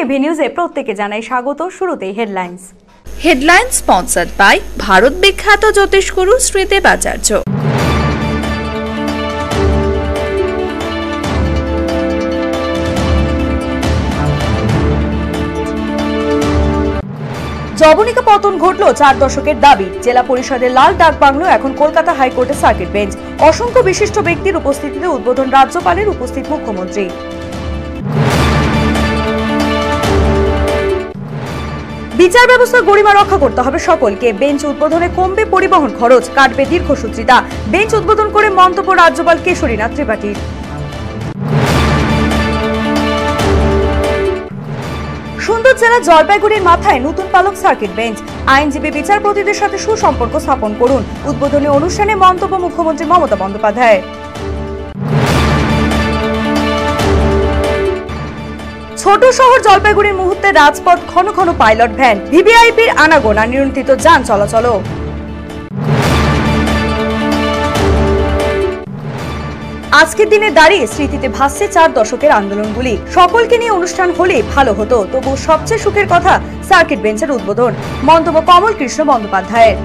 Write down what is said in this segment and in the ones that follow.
AV নিউজে প্রত্যেককে জানাই স্বাগত। শুরুতেই headlines. Headlines sponsored by Bharat বিখ্যাত জ্যোতিষগুরু শ্রীদেবাচার্য। জবনিকা পতন ঘটল 4 দশকের দাবি। জেলা পরিষদের লাল ডাক বাংলো এখন কলকাতা হাইকোর্টের সার্কিট বেঞ্চ। অসংখ্য বিশিষ্ট ব্যক্তির উপস্থিতিতে উদ্বোধন রাজ্যপালের, উপস্থিত মুখ্যমন্ত্রী। বিচার ব্যবস্থার গরিমা রক্ষা করতে হবে সকলকে। বেঞ্চ উদ্বোধনে কমবে পরিবহন খরচ, কাটবে দীর্ঘসূত্রিতা। বেঞ্চ উদ্বোধন করে মন্তব্য রাজ্যপাল কেশরীনাথ ত্রিপাঠীর। সুন্দর জেলা জলপাইগুড়ির মাথায় নতুন পালক সার্কিট বেঞ্চ। আইনজীবী বিচারপতিদের সাথে সুসম্পর্ক স্থাপন করুন। উদ্বোধনী অনুষ্ঠানে মন্তব্য মুখ্যমন্ত্রী মমতা বন্দ্যোপাধ্যায়। ছোট শহর জলপাইগুড়ির মুহূর্তে রাজপথ ঘন ঘন পাইলট ভ্যান, ভিভিআইপির আনাগোনা, নিয়ন্ত্রিত যান চলাচল। আজকের দিনে দাঁড়িয়ে স্মৃতিতে ভাসছে 4 দশকের আন্দোলনগুলি। সকলকে নিয়ে অনুষ্ঠান হলে ভালো হতো, তবু সবচেয়ে সুখের কথা সার্কিট বেঞ্চের উদ্বোধন। মন্তব্য কমল কৃষ্ণ বন্দ্যোপাধ্যায়ের।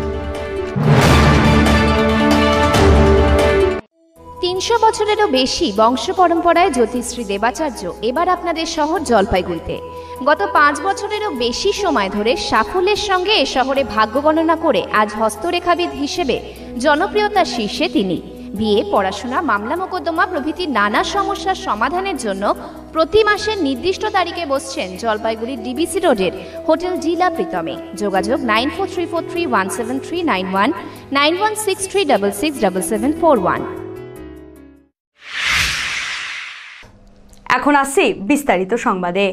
300 বছরেরও বেশি বংশ পরম্পরায় জ্যোতিশ্রী দেবাচার্য এবার আপনাদের শহর জলপাইগুড়িতে। গত 5 বছরেরও বেশি সময় ধরে সাফল্যের সঙ্গে এ শহরে ভাগ্য গণনা করে আজ হস্তরেখাবিদ হিসেবে জনপ্রিয়তার শীর্ষে তিনি। বিয়ে, পড়াশোনা, মামলা মোকদ্দমা প্রভৃতি নানা সমস্যার সমাধানের জন্য প্রতি মাসের নির্দিষ্ট তারিখে বসছেন জলপাইগুড়ির ডিবিসি রোডের হোটেল জিলা প্রীতমে। যোগাযোগ 9434317391, 9163667741। এখন আসছি বিস্তারিত সংবাদে।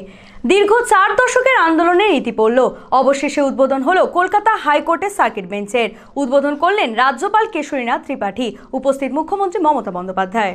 দীর্ঘ 4 দশকের আন্দোলনের ইতি পড়ল। অবশেষে উদ্বোধন হলো কলকাতা হাইকোর্টের সার্কিট বেঞ্চের। উদ্বোধন করলেন রাজ্যপাল কেশরীনাথ ত্রিপাঠী, উপস্থিত মুখ্যমন্ত্রী মমতা বন্দ্যোপাধ্যায়।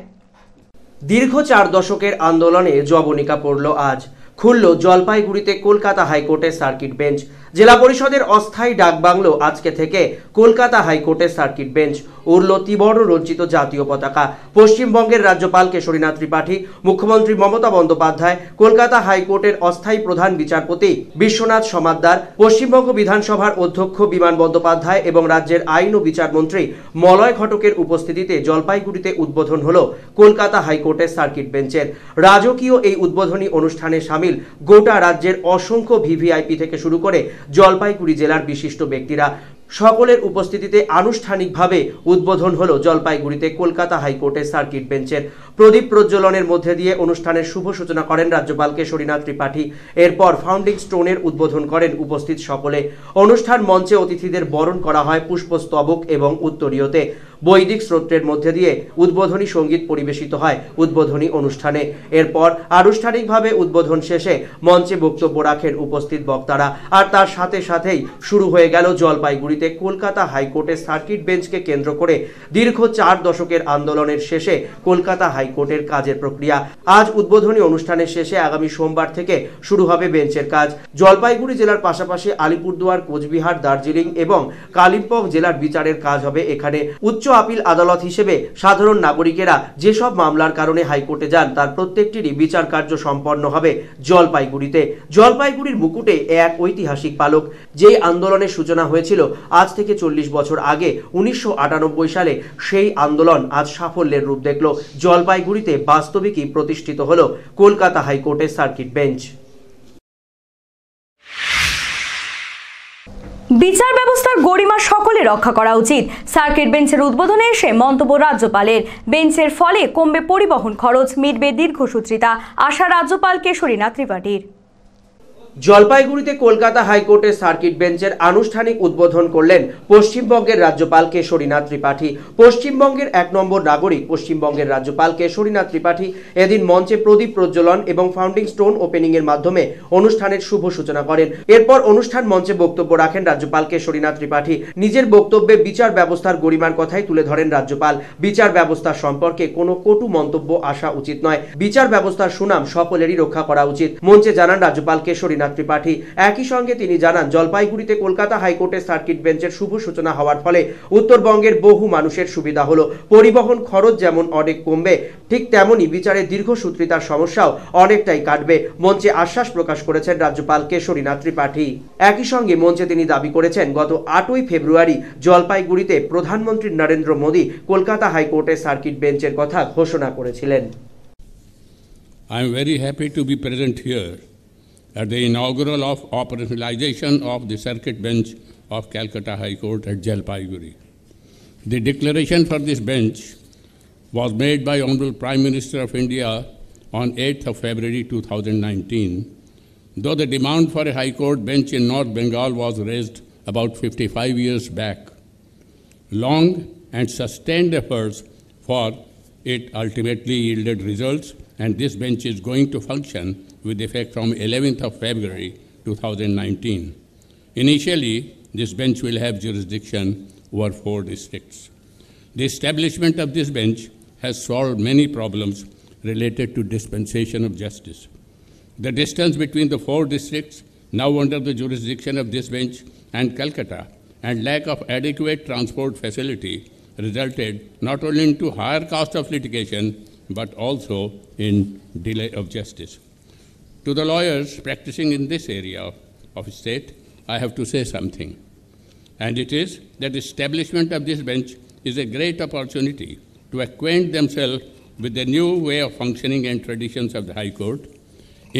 দীর্ঘ 4 দশকের আন্দোলনে জবনিকা পড়ল আজ। খুলল জলপাইগুড়িতে কলকাতা হাইকোর্টের সার্কিট বেঞ্চ। জেলা পরিষদের অস্থায়ী ডাকবাংলো আজকে থেকে কলকাতা হাইকোর্টের সার্কিট বেঞ্চ। উড়ল ত্রিবর্ণ রঞ্জিত জাতীয় পতাকা। পশ্চিমবঙ্গের রাজ্যপাল কেশরীনাথ ত্রিপাঠী, মুখ্যমন্ত্রী মমতা বন্দ্যোপাধ্যায়, কলকাতা হাইকোর্টের অস্থায়ী প্রধান বিচারপতি বিশ্বনাথ সমাদ্দার, পশ্চিমবঙ্গ বিধানসভার অধ্যক্ষ বিমান বন্দ্যোপাধ্যায় এবং রাজ্যের আইন ও বিচারমন্ত্রী মলয় ঘটকের উপস্থিতিতে জলপাইগুড়িতে উদ্বোধন হল কলকাতা হাইকোর্টের সার্কিট বেঞ্চের। রাজকীয় এই উদ্বোধনী অনুষ্ঠানে সামিল গোটা রাজ্যের অসংখ্য ভিভিআইপি থেকে শুরু করে জলপাইগুড়ি জেলার বিশিষ্ট ব্যক্তিরা। সকলের উপস্থিতিতে আনুষ্ঠানিকভাবে উদ্বোধন হলো জলপাইগুড়িতে কলকাতা হাইকোর্টের সার্কিট বেঞ্চের। প্রদীপ প্রজ্বলনের মধ্যে দিয়ে অনুষ্ঠানের শুভ সূচনা করেন রাজ্যপাল কেশরীনাথ ত্রিপাঠী। এরপর ফাউন্ডিং স্টোনের উদ্বোধন করেন উপস্থিত সকলে। অনুষ্ঠান মঞ্চে অতিথিদের বরণ করা হয় পুষ্পস্তবক এবং উত্তরীয়তে। বৈদিক স্তোত্রের মধ্যে দিয়ে উদ্বোধনী সঙ্গীত পরিবেশিত হয় উদ্বোধনী অনুষ্ঠানে। এরপর আনুষ্ঠানিকভাবে উদ্বোধন শেষে মঞ্চে বক্তব্য রাখেন উপস্থিত বক্তারা। আর তার সাথে সাথেই শুরু হয়ে গেল জলপাইগুড়িতে কলকাতা হাইকোর্টের সার্কিট বেঞ্চকে কেন্দ্র করে দীর্ঘ 4 দশকের আন্দোলনের শেষে কলকাতা হাইকোর্টের কাজের প্রক্রিয়া। আজ উদ্বোধনী অনুষ্ঠানের শেষে আগামী সোমবার থেকে শুরু হবে বেঞ্চের কাজ। জলপাইগুড়ি জেলার পাশাপাশি আলিপুরদুয়ার, কোচবিহার, দার্জিলিং এবং কালিম্পং জেলার বিচারের কাজ হবে এখানে। উচ্চ আপিল আদালত হিসেবে সাধারণ নাগরিকেরা যেসব মামলার কারণে হাইকোর্টে যান তার প্রত্যেকটিরই বিচার কার্য সম্পন্ন হবে জলপাইগুড়িতে। জলপাইগুড়ির মুকুটে এক ঐতিহাসিক পালক। যেই আন্দোলনের সূচনা হয়েছিল আজ থেকে 40 বছর আগে 1998 সালে, সেই আন্দোলন আজ সাফল্যের রূপ দেখল। জলপাইগুড়িতে বাস্তবিকই প্রতিষ্ঠিত হলো কলকাতা হাইকোর্টের সার্কিট বেঞ্চ। বিচার ব্যবস্থার গরিমা সকলে রক্ষা করা উচিত। সার্কিট বেঞ্চের উদ্বোধনে এসে মন্তব্য রাজ্যপালের। বেঞ্চের ফলে কমবে পরিবহন খরচ, মিটবে দীর্ঘসূত্রিতা, আশা রাজ্যপাল কেশরীনাথ ত্রিপাঠীর। জলপাইগুড়িতে কলকাতা হাইকোর্টের সার্কিট বেঞ্চের আনুষ্ঠানিক উদ্বোধন করলেন পশ্চিমবঙ্গের রাজ্যপাল কেশরীনাথ ত্রিপাঠী। পশ্চিমবঙ্গের 1 নম্বর নাগরিক পশ্চিমবঙ্গের রাজ্যপাল কেশরীনাথ ত্রিপাঠী এদিন মঞ্চে প্রদীপ প্রজ্বলন এবং ফাউন্ডিং স্টোন ওপেনিং এর মাধ্যমে অনুষ্ঠানের শুভ সূচনা করেন। এরপর অনুষ্ঠান মঞ্চে বক্তব্য রাখেন রাজ্যপাল কেশরীনাথ ত্রিপাঠী। নিজের বক্তব্যে বিচার ব্যবস্থার গরিমার কথাই তুলে ধরেন রাজ্যপাল। বিচার ব্যবস্থা সম্পর্কে কোনো কটু মন্তব্য আসা উচিত নয়। বিচার ব্যবস্থার সুনাম সকলেরই রক্ষা করা উচিত। মঞ্চে জানান রাজ্যপাল কেশরীনাথ কেশরীনাথ ত্রিপাঠী। একই সঙ্গে তিনি জানান, জলপাইগুড়িতে কলকাতা হাইকোর্টের সার্কিট বেঞ্চের শুভ সূচনা হওয়ার ফলে উত্তরবঙ্গের বহু মানুষের সুবিধা হলো। পরিবহন খরচ যেমন অনেক কমবে, ঠিক তেমনি বিচারের দীর্ঘসূত্রিতার সমস্যাও অনেকটাই কাটবে। মঞ্চে আশ্বাস প্রকাশ করেছেন রাজ্যপাল কেশরীনাথ ত্রিপাঠী। একই সঙ্গে মঞ্চে তিনি দাবি করেছেন, গত 8ই ফেব্রুয়ারি জলপাইগুড়িতে প্রধানমন্ত্রী নরেন্দ্র মোদী কলকাতা হাইকোর্টের সার্কিট বেঞ্চের কথা ঘোষণা করেছিলেন। I am very happy to be present here at the inaugural of operationalization of the circuit bench of Calcutta High Court at Jalpaiguri. The declaration for this bench was made by Honorable Prime Minister of India on 8th of February 2019, though the demand for a High Court bench in North Bengal was raised about 55 years back. Long and sustained efforts for it ultimately yielded results, and this bench is going to function with effect from 11th of February 2019. Initially, this bench will have jurisdiction over 4 districts. The establishment of this bench has solved many problems related to dispensation of justice. The distance between the 4 districts now under the jurisdiction of this bench and Calcutta and lack of adequate transport facility resulted not only into higher cost of litigation but also in delay of justice. To the lawyers practicing in this area of state, I have to say something, and it is that the establishment of this bench is a great opportunity to acquaint themselves with the new way of functioning and traditions of the High Court,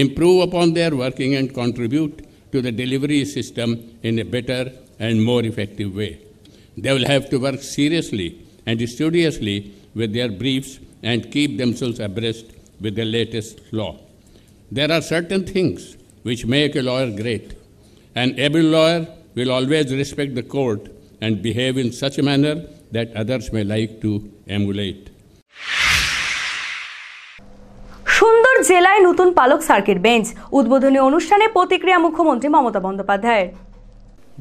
improve upon their working and contribute to the delivery system in a better and more effective way. They will have to work seriously and studiously with their briefs and keep themselves abreast with the latest law. There are certain things which make a lawyer great. An able lawyer will always respect the court and behave in such a manner that others may like to emulate. সুন্দর জেলায় নতুন পালক circuit bench, উদ্বোধনী অনুষ্ঠানে প্রতিক্রিয়া মুখ্যমন্ত্রী মমতা বন্দ্যোপাধ্যায়ের।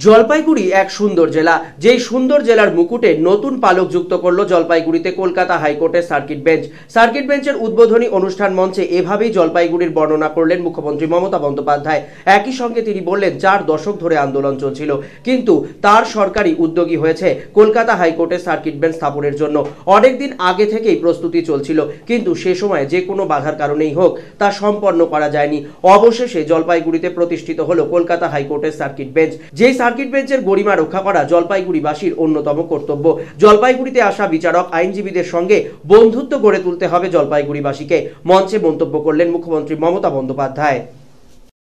জলপাইগুড়ি এক সুন্দর জেলা, যেই সুন্দর জেলার মুকুটে নতুন পালক যুক্ত করলো জলপাইগুড়িতে কলকাতা হাইকোর্টের সার্কিট বেঞ্চ। সার্কিট বেঞ্চের উদ্বোধনী অনুষ্ঠান মঞ্চে এভাবেই জলপাইগুড়ির বর্ণনা করলেন মুখ্যমন্ত্রী মমতা বন্দ্যোপাধ্যায়। একই সঙ্গে তিনি বললেন, 4 দশক ধরে আন্দোলন চলছিল, কিন্তু তার সরকারি উদ্যোগী হয়েছে কলকাতা হাইকোর্টের সার্কিট বেঞ্চ স্থাপনের জন্য। অনেকদিন আগে থেকেই প্রস্তুতি চলছিল, কিন্তু সে সময় যে কোনো বাধার কারণেই হোক তা সম্পন্ন করা যায়নি। অবশেষে জলপাইগুড়িতে প্রতিষ্ঠিত হলো কলকাতা হাইকোর্টের সার্কিট বেঞ্চ। যেই সার্কিট বেঞ্চের গরিমা রক্ষা করা জলপাইগুড়িবাসীর অন্যতম কর্তব্য। জলপাইগুড়িতে আসা বিচারক আইনজীবীদের সঙ্গে বন্ধুত্ব গড়ে তুলতে হবে জলপাইগুড়িবাসীকে, মঞ্চে মন্তব্য করলেন মুখ্যমন্ত্রী মমতা বন্দ্যোপাধ্যায়।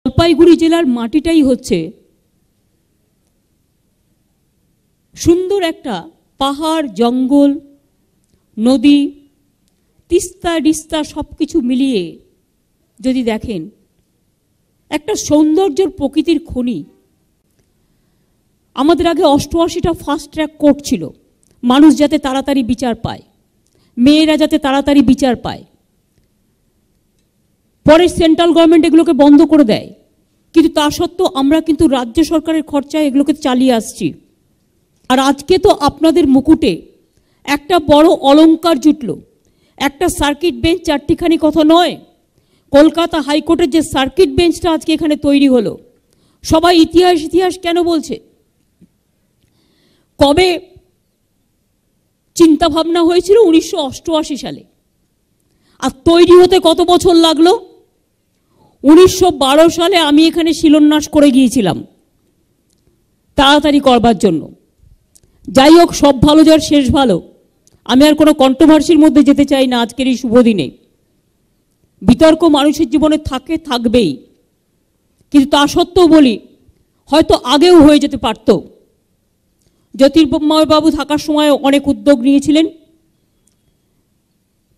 জলপাইগুড়ি জেলার মাটিটাই হচ্ছে সুন্দর একটা পাহাড়, জঙ্গল, নদী, তিস্তা ডিস্তা সবকিছু মিলিয়ে যদি দেখেন একটা সৌন্দর্যের প্রকৃতির খনি। আমাদের আগে 88টা ফাস্ট ট্র্যাক কোর্ট ছিল, মানুষ যাতে তাড়াতাড়ি বিচার পায়, মেয়েরা যাতে তাড়াতাড়ি বিচার পায়। পরে সেন্ট্রাল গভর্নমেন্ট এগুলোকে বন্ধ করে দেয়, কিন্তু তা সত্ত্বেও আমরা কিন্তু রাজ্য সরকারের খরচায় এগুলোকে চালিয়ে আসছি। আর আজকে তো আপনাদের মুকুটে একটা বড় অলংকার জুটল, একটা সার্কিট বেঞ্চ। 4টিখানি কথা নয়, কলকাতা হাইকোর্টের যে সার্কিট বেঞ্চটা আজকে এখানে তৈরি হলো, সবাই ইতিহাস ইতিহাস কেন বলছে? কবে চিন্তা ভাবনা হয়েছিল? 1988 সালে। আর তৈরি হতে কত বছর লাগলো? 1912 সালে আমি এখানে শিলান্যাস করে গিয়েছিলাম তাড়াতাড়ি করবার জন্য। যাই হোক, সব ভালো যার শেষ ভালো। আমি আর কোনো কন্ট্রোভার্সির মধ্যে যেতে চাই না আজকের এই শুভ দিনে। বিতর্ক মানুষের জীবনে থাকে, থাকবেই, কিন্তু তা সত্ত্বেও বলি হয়তো আগেও হয়ে যেতে পারত। জ্যোতির্ময়বাবু থাকার সময় অনেক উদ্যোগ নিয়েছিলেন,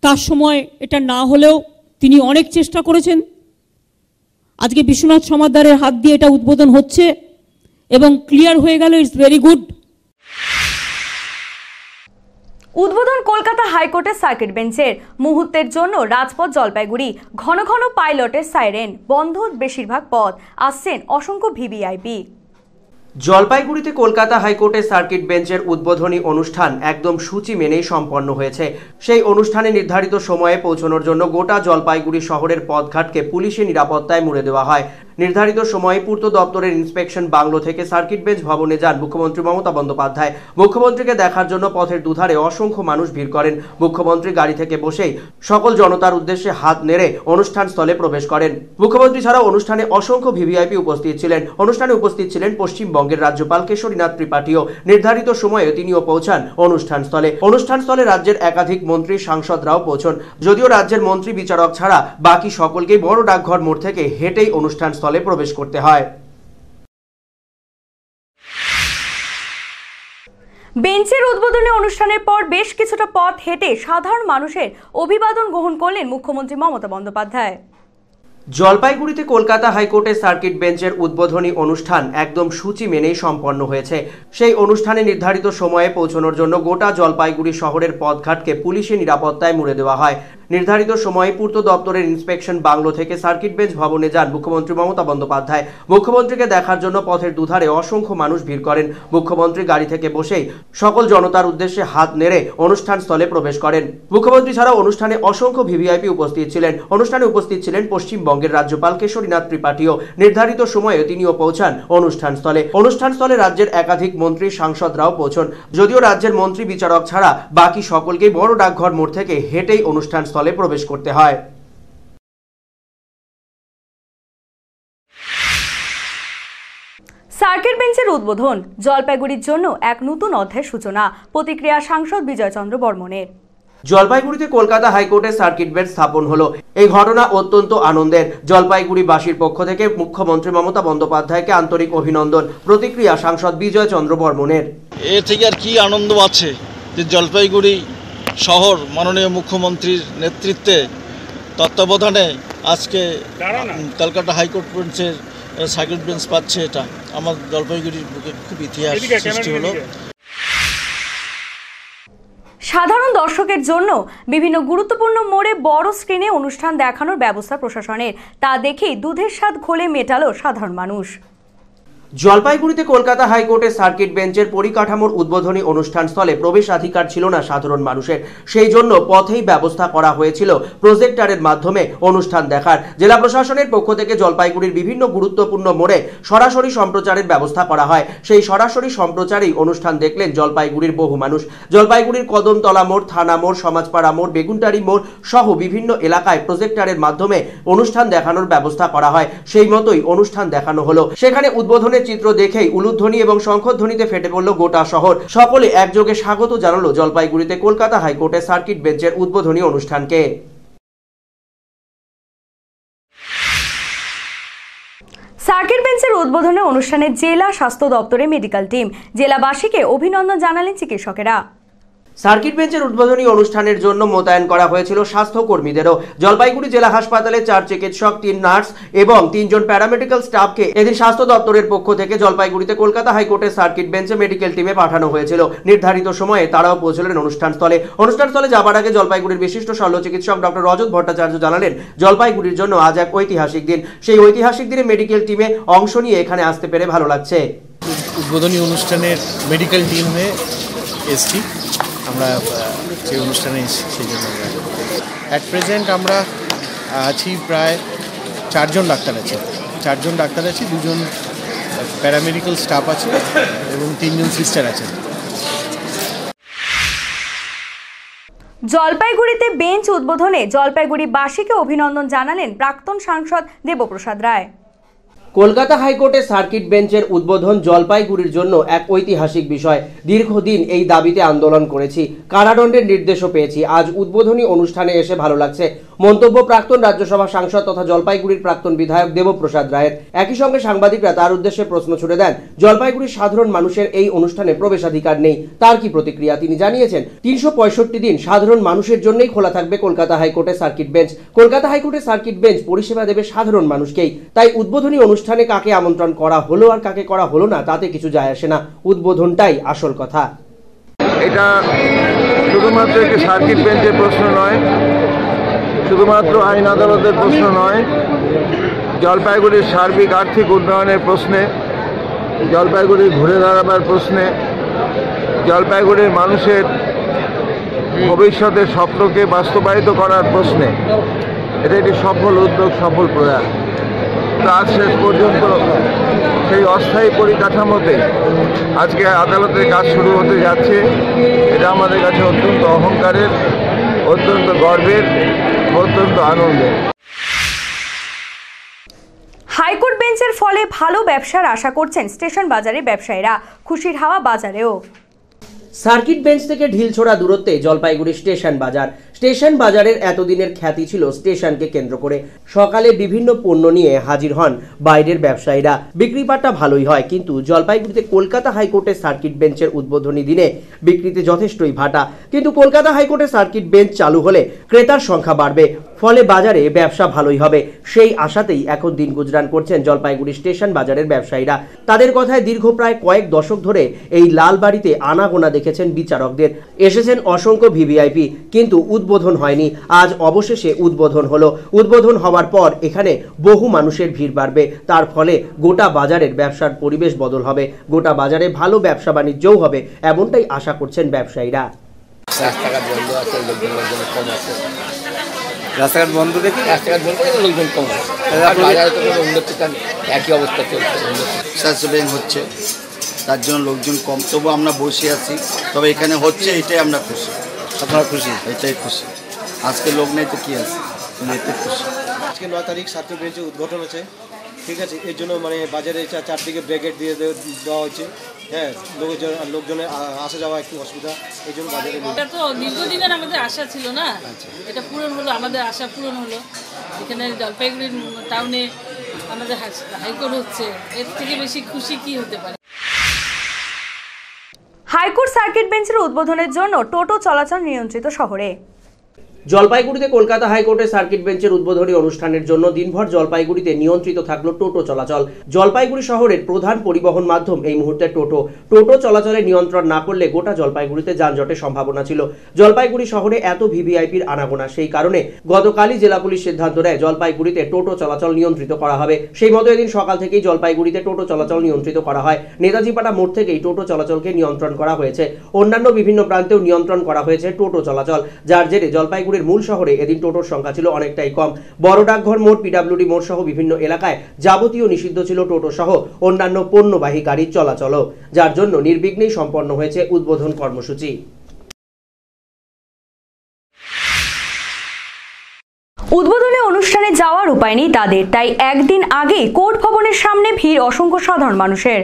তার সময় এটা না হলেও তিনি অনেক চেষ্টা করেছেন। আজকে বিশ্বনাথ সমাদ্দারের হাত দিয়ে এটা উদ্বোধন হচ্ছে এবং ক্লিয়ার হয়ে গেল। It's very good. উদ্বোধন কলকাতা হাইকোর্টের সার্কিট বেঞ্চের। মুহূর্তের জন্য রাজপথ জলপাইগুড়ি, ঘন ঘন পাইলটের সাইরেন, বন্ধ বেশিরভাগ পথ, আসছেন অসংখ্য ভিভিআইপি। জলপাইগুড়িতে কলকাতা হাইকোর্টের সার্কিট বেঞ্চের উদ্বোধনী অনুষ্ঠান একদম সূচি মেনেই সম্পন্ন হয়েছে। সেই অনুষ্ঠানে নির্ধারিত সময়ে পৌঁছানোর জন্য গোটা জলপাইগুড়ি শহরের পথঘাটকে পুলিশি নিরাপত্তায় মুড়ে দেওয়া হয়। নির্ধারিত সময়ে পূর্ত দপ্তরের ইন্সপেকশন বাংলো থেকে সার্কিট বেঞ্চ ভবনে যান মুখ্যমন্ত্রী মমতা বন্দ্যোপাধ্যায়। মুখ্যমন্ত্রীকে দেখার জন্য পথের দুধারে অসংখ্য মানুষ ভিড় করেন। মুখ্যমন্ত্রী গাড়ি থেকে বসেই সকল জনতার উদ্দেশ্যে হাত নেড়ে অনুষ্ঠান স্থলে প্রবেশ করেন। মুখ্যমন্ত্রী ছাড়াও অনুষ্ঠানে অসংখ্য ভিভিআইপি উপস্থিত ছিলেন। অনুষ্ঠানে উপস্থিত ছিলেন পশ্চিমবঙ্গের রাজ্যপাল কেশরীনাথ ত্রিপাঠীও। নির্ধারিত সময়ে তিনিও পৌঁছান অনুষ্ঠানস্থলে। অনুষ্ঠানস্থলে রাজ্যের একাধিক মন্ত্রী সাংসদরাও পৌঁছন। যদিও রাজ্যের মন্ত্রী বিচারক ছাড়া বাকি সকলকেই বড় ডাকঘর মোড় থেকে হেঁটেই অনুষ্ঠানস্থলে প্রবেশ করতে হয়। বেঞ্চের উদ্বোধনী অনুষ্ঠানের পর বেশ কিছুটা পথ হেঁটে সাধারণ মানুষের অভিবাদন গ্রহণ করলেন মুখ্যমন্ত্রী মমতা বন্দ্যোপাধ্যায়। জলপাইগুড়িতে কলকাতা হাইকোর্টের সার্কিট বেঞ্চের উদ্বোধনী অনুষ্ঠান একদম সূচি মেনেই সম্পন্ন হয়েছে। সেই অনুষ্ঠানে নির্ধারিত সময়ে পৌঁছানোর জন্য গোটা জলপাইগুড়ি শহরের পথঘাটকে পুলিশের নিরাপত্তায় মুড়ে দেওয়া হয়। নির্ধারিত সময়ে পূর্ত দপ্তরের ইন্সপেকশন বাংলো থেকে সার্কিট বেঞ্চ ভবনে যান মুখ্যমন্ত্রী মমতা বন্দ্যোপাধ্যায়। মুখ্যমন্ত্রীকে দেখার জন্য পথের দুধারে অসংখ্য মানুষ ভিড় করেন। মুখ্যমন্ত্রী গাড়ি থেকে বসেই সকল জনতার উদ্দেশ্যে হাত নেড়ে অনুষ্ঠান স্থলে প্রবেশ করেন। মুখ্যমন্ত্রী ছাড়াও অনুষ্ঠানে অসংখ্য ভিভিআইপি উপস্থিত ছিলেন। অনুষ্ঠানে উপস্থিত ছিলেন পশ্চিমবঙ্গের রাজ্যপাল কেশরীনাথ ত্রিপাঠীও। নির্ধারিত সময়ে তিনিও পৌঁছান অনুষ্ঠানস্থলে। অনুষ্ঠানস্থলে রাজ্যের একাধিক মন্ত্রী সাংসদরাও পৌঁছন। যদিও রাজ্যের মন্ত্রী বিচারক ছাড়া বাকি সকলকেই বড় ডাকঘর মোড় থেকে হেঁটেই অনুষ্ঠানস্থলে প্রবেশ করতে হয়। সার্কিট বেঞ্চের উদ্বোধন জলপাইগুড়ির জন্য এক নতুন অধ্যায়ের সূচনা। প্রতিক্রিয়া সাংসদ বিজয় চন্দ্র বর্মণের। জলপাইগুড়িতে কলকাতা হাইকোর্টের সার্কিট বেঞ্চ স্থাপন হলো। এই ঘটনা অত্যন্ত আনন্দের। জলপাইগুড়িবাসীর পক্ষ থেকে মুখ্যমন্ত্রী মমতা বন্দ্যোপাধ্যায়কে আন্তরিক অভিনন্দন। প্রতিক্রিয়া সাংসদ বিজয় চন্দ্র বর্মণের। এর থেকে আর কি আনন্দ আছে যে জলপাইগুড়ি শহর মাননীয় মুখ্যমন্ত্রীর নেতৃত্বে তত্ত্বাবধানে আজকে কলকাতা হাইকোর্ট বেঞ্চের সার্কিট বেঞ্চ পাচ্ছে। এটা আমার জলপাইগুড়ির বুকে খুব ইতিহাস সৃষ্টি হলো। সাধারণ দর্শকের জন্য বিভিন্ন গুরুত্বপূর্ণ মোড়ে বড় স্ক্রিনে অনুষ্ঠান দেখানোর ব্যবস্থা প্রশাসনের। তা দেখেই দুধের স্বাদ ঘোলে মেটালো সাধারণ মানুষ। জলপাইগুড়িতে কলকাতা হাইকোর্টের সার্কিট বেঞ্চের পরিকাঠামোর উদ্বোধনী অনুষ্ঠানস্থলে প্রবেশাধিকার ছিল না সাধারণ মানুষের। সেই জন্য পথেই ব্যবস্থা করা হয়েছিল প্রজেক্টরের মাধ্যমে অনুষ্ঠান দেখার। জেলা প্রশাসনের পক্ষ থেকে জলপাইগুড়ির বিভিন্ন গুরুত্বপূর্ণ মোড়ে সরাসরি সম্প্রচারের ব্যবস্থা করা হয়। সেই সরাসরি সম্প্রচারেই অনুষ্ঠান দেখলেন জলপাইগুড়ির বহু মানুষ। জলপাইগুড়ির কদমতলা মোড়, থানা মোড়, সমাজপাড়া মোড়, বেগুনটারি মোড় সহ বিভিন্ন এলাকায় প্রজেক্টরের মাধ্যমে অনুষ্ঠান দেখানোর ব্যবস্থা করা হয়। সেই মতোই অনুষ্ঠান দেখানো হলো। সেখানে উদ্বোধনের চিত্র দেখেই উলুধ্বনি এবং শঙ্খধ্বনিতে ফেটে পড়ল গোটা শহর। সকলে একযোগে স্বাগত জানালো জলপাইগুড়িতে কলকাতা হাইকোর্টের সার্কিট বেঞ্চের উদ্বোধনী অনুষ্ঠানকে। সার্কিট বেঞ্চের উদ্বোধনী অনুষ্ঠানে জেলা স্বাস্থ্য দপ্তরের মেডিকেল টিম জেলাবাসীকে অভিনন্দন জানালেন চিকিৎসকেরা। সার্কিট বেঞ্চের উদ্বোধনী অনুষ্ঠানের জন্য মোতায়েন করা হয়েছিল স্বাস্থ্যকর্মীদেরও। জলপাইগুড়ি জেলা হাসপাতালে 4 চিকিৎসক, 3 নার্স এবং 3 জন প্যারামেডিক্যাল স্টাফকে এদিন স্বাস্থ্য দপ্তরের পক্ষ থেকে জলপাইগুড়িতে কলকাতা হাইকোর্টের সার্কিট বেঞ্চে মেডিকেল টিমে পাঠানো হয়েছিল। নির্ধারিত সময়ে তারাও পৌঁছলেন অনুষ্ঠানস্থলে। অনুষ্ঠানস্থলে যাবার আগে জলপাইগুড়ির বিশিষ্ট শল্য চিকিৎসক ডক্টর রজত ভট্টাচার্য জানালেন, জলপাইগুড়ির জন্য আজ এক ঐতিহাসিক দিন। সেই ঐতিহাসিক দিনে মেডিকেল টিমে অংশ নিয়ে এখানে আসতে পেরে ভালো লাগছে। উদ্বোধনী অনুষ্ঠানের মেডিকেল টিম হয়ে এসছি আমরা, যে অনুষ্ঠানে এসেছি সেই জন্য। অ্যাট প্রেজেন্ট আমরা আছি প্রায় 4 জন ডাক্তার আছি। 2 জন প্যারামেডিক্যাল স্টাফ আছে এবং 3 জন সিস্টার আছেন। জলপাইগুড়িতে বেঞ্চ উদ্বোধনে জলপাইগুড়িবাসীকে অভিনন্দন জানালেন প্রাক্তন সাংসদ দেবপ্রসাদ রায়। কলকাতা হাইকোর্টের সার্কিট বেঞ্চের উদ্বোধন জলপাইগুড়ির জন্য এক ঐতিহাসিক বিষয়। দীর্ঘদিন এই দাবিতে আন্দোলন করেছি, কারাদণ্ডের নির্দেশও পেয়েছি। আজ উদ্বোধনী অনুষ্ঠানে এসে ভালো লাগছে। মন্তব্য প্রাক্তন রাজ্যসভা সাংসদ তথা জলপাইগুড়ির প্রাক্তন বিধায়ক দেবপ্রসাদ রায়ের। একই সঙ্গে সাংবাদিকরা তার উদ্দেশ্যে প্রশ্ন ছুড়ে দেন, জলপাইগুড়ির সাধারণ মানুষের এই অনুষ্ঠানে প্রবেশাধিকার নেই, তার কি প্রতিক্রিয়া? তিনি জানিয়েছেন, 365 দিন সাধারণ মানুষের জন্যই খোলা থাকবে কলকাতা হাইকোর্টের সার্কিট বেঞ্চ। কলকাতা হাইকোর্টের সার্কিট বেঞ্চ পরিষেবা দেবে সাধারণ মানুষকেই। তাই উদ্বোধনী অনুষ্ঠানে কাকে আমন্ত্রণ করা হলো আর কাকে করা হলো না তাতে কিছু যায় আসে না। উদ্বোধনটাই আসল কথা। এটা শুধুমাত্র একটি সার্কিট বেঞ্চের প্রশ্ন নয়, শুধুমাত্র আইন আদালতের প্রশ্ন নয়, জলপাইগুড়ির সার্বিক আর্থিক উন্নয়নের প্রশ্নে, জলপাইগুড়ির ঘুরে দাঁড়াবার প্রশ্নে, জলপাইগুড়ির মানুষের ভবিষ্যতের স্বপ্নকে বাস্তবায়িত করার প্রশ্নে এটা একটি সফল উদ্যোগ, সফল প্রয়াস। কাজ শেষ পর্যন্ত সেই অস্থায়ী পরিকাঠামোতে আজকে আদালতের কাজ শুরু হতে যাচ্ছে। এটা আমাদের কাছে অত্যন্ত অহংকারের, অত্যন্ত গর্বের, অত্যন্ত আনন্দের। হাইকোর্ট বেঞ্চের ফলে ভালো ব্যবসার আশা করছেন স্টেশন বাজারের ব্যবসায়ীরা। খুশির হাওয়া বাজারেও। সার্কিট বেঞ্চ থেকে ঢিলছোড়া দূরত্বে জলপাইগুড়ি স্টেশন বাজার। স্টেশন বাজারের এতদিনের খ্যাতি ছিল স্টেশনকে কেন্দ্র করে সকালে বিভিন্ন পণ্য নিয়ে হাজির হন বাইরের ব্যবসায়ীরা। বিক্রিপাটটা ভালোই হয়, কিন্তু জলপাইগুড়িতে কলকাতা হাইকোর্টের সার্কিট বেঞ্চের উদ্বোধনী দিনে বিক্রিতে যথেষ্টই ভাটা। কিন্তু কলকাতা হাইকোর্টের সার্কিট বেঞ্চ চালু হলে ক্রেতার সংখ্যা বাড়বে, ফলে বাজারে ব্যবসা ভালোই হবে। সেই আশাতেই এখন দিন গুজরান করছেন জলপাইগুড়ি স্টেশন বাজারের ব্যবসায়ীরা। তাদের কথায় দীর্ঘ প্রায় কয়েক দশক ধরে এই লালবাড়িতে আনাগোনা দেখেছেন বিচারকদের। এসেছেন অসংখ্য ভিভিআইপি, কিন্তু উদ্বোধন হয়নি। আজ অবশেষে উদ্বোধন হলো। উদ্বোধন হওয়ার পর এখানে বহু মানুষের ভিড় বাড়বে। তার ফলে গোটা বাজারের ব্যবসার পরিবেশ বদল হবে, গোটা বাজারে ভালো ব্যবসা বাণিজ্যও হবে, এমনটাই আশা করছেন ব্যবসায়ীরা। রাস্তাঘাট বন্ধ দেখি, রাস্তাঘাট বন্ধ করে লোকজন কম আছে, একই অবস্থা চলছে। স্যাসবেন হচ্ছে, তার জন্য লোকজন কম, তবু আমরা বসে আছি। তবে এখানে হচ্ছে, এটাই আমরা খুশি। আপনারা খুশি? এটাই খুশি। আজকে লোক নেই তো কি আছে, এতে খুশি। আজকে 9 তারিখ সার্কিট বেঞ্চের উদ্বোধন আছে, ঠিক আছে। এর জন্য মানে বাজারে চারদিকে ব্যারিকেড দিয়ে দেওয়া হয়েছে। হ্যাঁ, লোকজনের আসা যাওয়া একটু অসুবিধা, এই জন্য বাজারে। এটা তো দীর্ঘদিনের আমাদের আশা ছিল না, এটা পূরণ হলো, আমাদের আশা পূরণ হলো। এখানে জলপাইগুড়ি টাউনে আমাদের হাইকোর্ট হচ্ছে, এর থেকে বেশি খুশি কি হতে পারে। হাইকোর্ট সার্কিট বেঞ্চের উদ্বোধনের জন্য টোটো চলাচল নিয়ন্ত্রিত শহরে। জলপাইগুড়িতে কলকাতা হাইকোর্টের সার্কিট বেঞ্চের উদ্বোধনী অনুষ্ঠানের জন্য দিনভর জলপাইগুড়িতে নিয়ন্ত্রিত থাকলো টোটো চলাচল। জলপাইগুড়ি শহরের প্রধান পরিবহন মাধ্যম এই মুহূর্তে টোটো। টোটো চলাচলে নিয়ন্ত্রণ না করলে গোটা জলপাইগুড়িতে যানজটের সম্ভাবনা ছিল। জলপাইগুড়ি শহরে এত ভিভিআইপির আনাগোনা, সেই কারণে গতকালই জেলা পুলিশ সিদ্ধান্ত নেয় জলপাইগুড়িতে টোটো চলাচল নিয়ন্ত্রিত করা হবে। সেই মতো এদিন সকাল থেকেই জলপাইগুড়িতে টোটো চলাচল নিয়ন্ত্রিত করা হয়। নেতাজিপাড়া মোড় থেকেই টোটো চলাচলকে নিয়ন্ত্রণ করা হয়েছে। অন্যান্য বিভিন্ন প্রান্তেও নিয়ন্ত্রণ করা হয়েছে টোটো চলাচল, যার জেরে জলপাইগুড়ির মূল শহরে এদিন টোটোর সংখ্যা ছিল অনেকটাই কম। বড় ডাকঘর মোড়, পিডব্লিউডি মোড় সহ বিভিন্ন এলাকায় যাবতীয় নিষিদ্ধ ছিল টোটো সহ অন্যান্য পণ্যবাহী গাড়ির চলাচলও, যার জন্য নির্বিঘ্নেই সম্পন্ন হয়েছে উদ্বোধন কর্মসূচি। উদ্বোধনী অনুষ্ঠানে যাওয়ার উপায় নেই তাদের, তাই একদিন আগেই কোর্ট ভবনের সামনে ভিড় অসংখ্য সাধারণ মানুষের।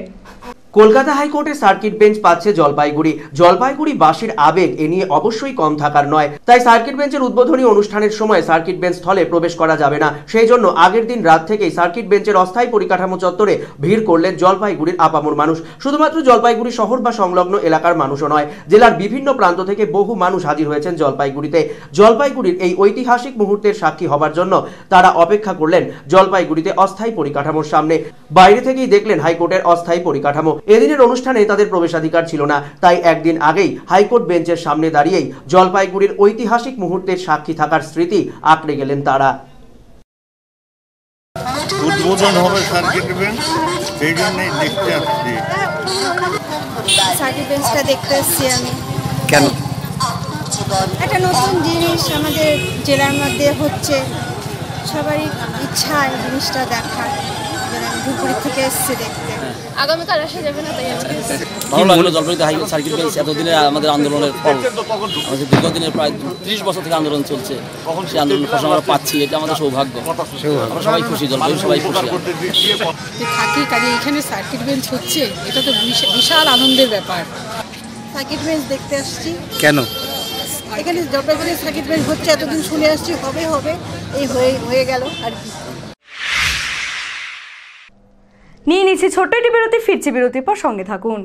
কলকাতা হাইকোর্টের সার্কিট বেঞ্চ পাচ্ছে জলপাইগুড়ি। জলপাইগুড়িবাসীর আবেগ এ নিয়ে অবশ্যই কম থাকার নয়, তাই সার্কিট বেঞ্চের উদ্বোধনী অনুষ্ঠানের সময় সার্কিট বেঞ্চ স্থলে প্রবেশ করা যাবে না। সেই জন্য আগের দিন রাত থেকেই সার্কিট বেঞ্চের অস্থায়ী পরিকাঠামো চত্বরে ভিড় করলেন জলপাইগুড়ির আপামর মানুষ। শুধুমাত্র জলপাইগুড়ি শহর বা সংলগ্ন এলাকার মানুষও নয়, জেলার বিভিন্ন প্রান্ত থেকে বহু মানুষ হাজির হয়েছেন জলপাইগুড়িতে। জলপাইগুড়ির এই ঐতিহাসিক মুহূর্তের সাক্ষী হবার জন্য তারা অপেক্ষা করলেন জলপাইগুড়িতে অস্থায়ী পরিকাঠামোর সামনে। বাইরে থেকেই দেখলেন হাইকোর্টের অস্থায়ী পরিকাঠামো। এদিনের অনুষ্ঠানে তাদের প্রবেশাধিকার ছিল না, তাই একদিন আগেই হাইকোর্ট বেঞ্চের সামনে দাঁড়িয়েই জলপাইগুড়ির ঐতিহাসিক মুহূর্তের সাক্ষী থাকার স্মৃতি আঁকড়ে গেলেন তারা। উদ্বোধন হবে সার্কিট বেঞ্চ, সেই জন্যই দেখতে আসছি। সার্কিট বেঞ্চটা দেখতে এসেছি আমি। কেন? একটা নতুন জিনিস আমাদের জেলার মধ্যে হচ্ছে, সবারই ইচ্ছা এই জিনিসটা দেখার। ধুপগুড়ি থেকে এসেছি দেখতে। আগামীকাল আসা যাবে না, তাই ভালো লাগলো। জলপাইগুড়ি সার্কিট বেঞ্চ এতদিনে আমাদের আন্দোলনের ফল, আমাদের দীর্ঘদিনের প্রায় 30 বছর থেকে আন্দোলন চলছে, সেই আন্দোলনের ফসল আমরা পাচ্ছি, এটা আমাদের সৌভাগ্য। আমরা সবাই খুশি, জলপাইগুড়ি সবাই খুশি থাকি। কাজে এখানে সার্কিট বেঞ্চ হচ্ছে, এটা তো বিশাল আনন্দের ব্যাপার। সার্কিট বেঞ্চ দেখতে আসছি। কেন? এখানে জলপাইগুড়ি সার্কিট বেঞ্চ হচ্ছে, এতদিন শুনে আসছি হবে হবে, এই হয়ে গেল আর কি। নিয়ে নিচ্ছি ছোট্ট একটি বিরতি, ফিরছি বিরতির পর সঙ্গে থাকুন।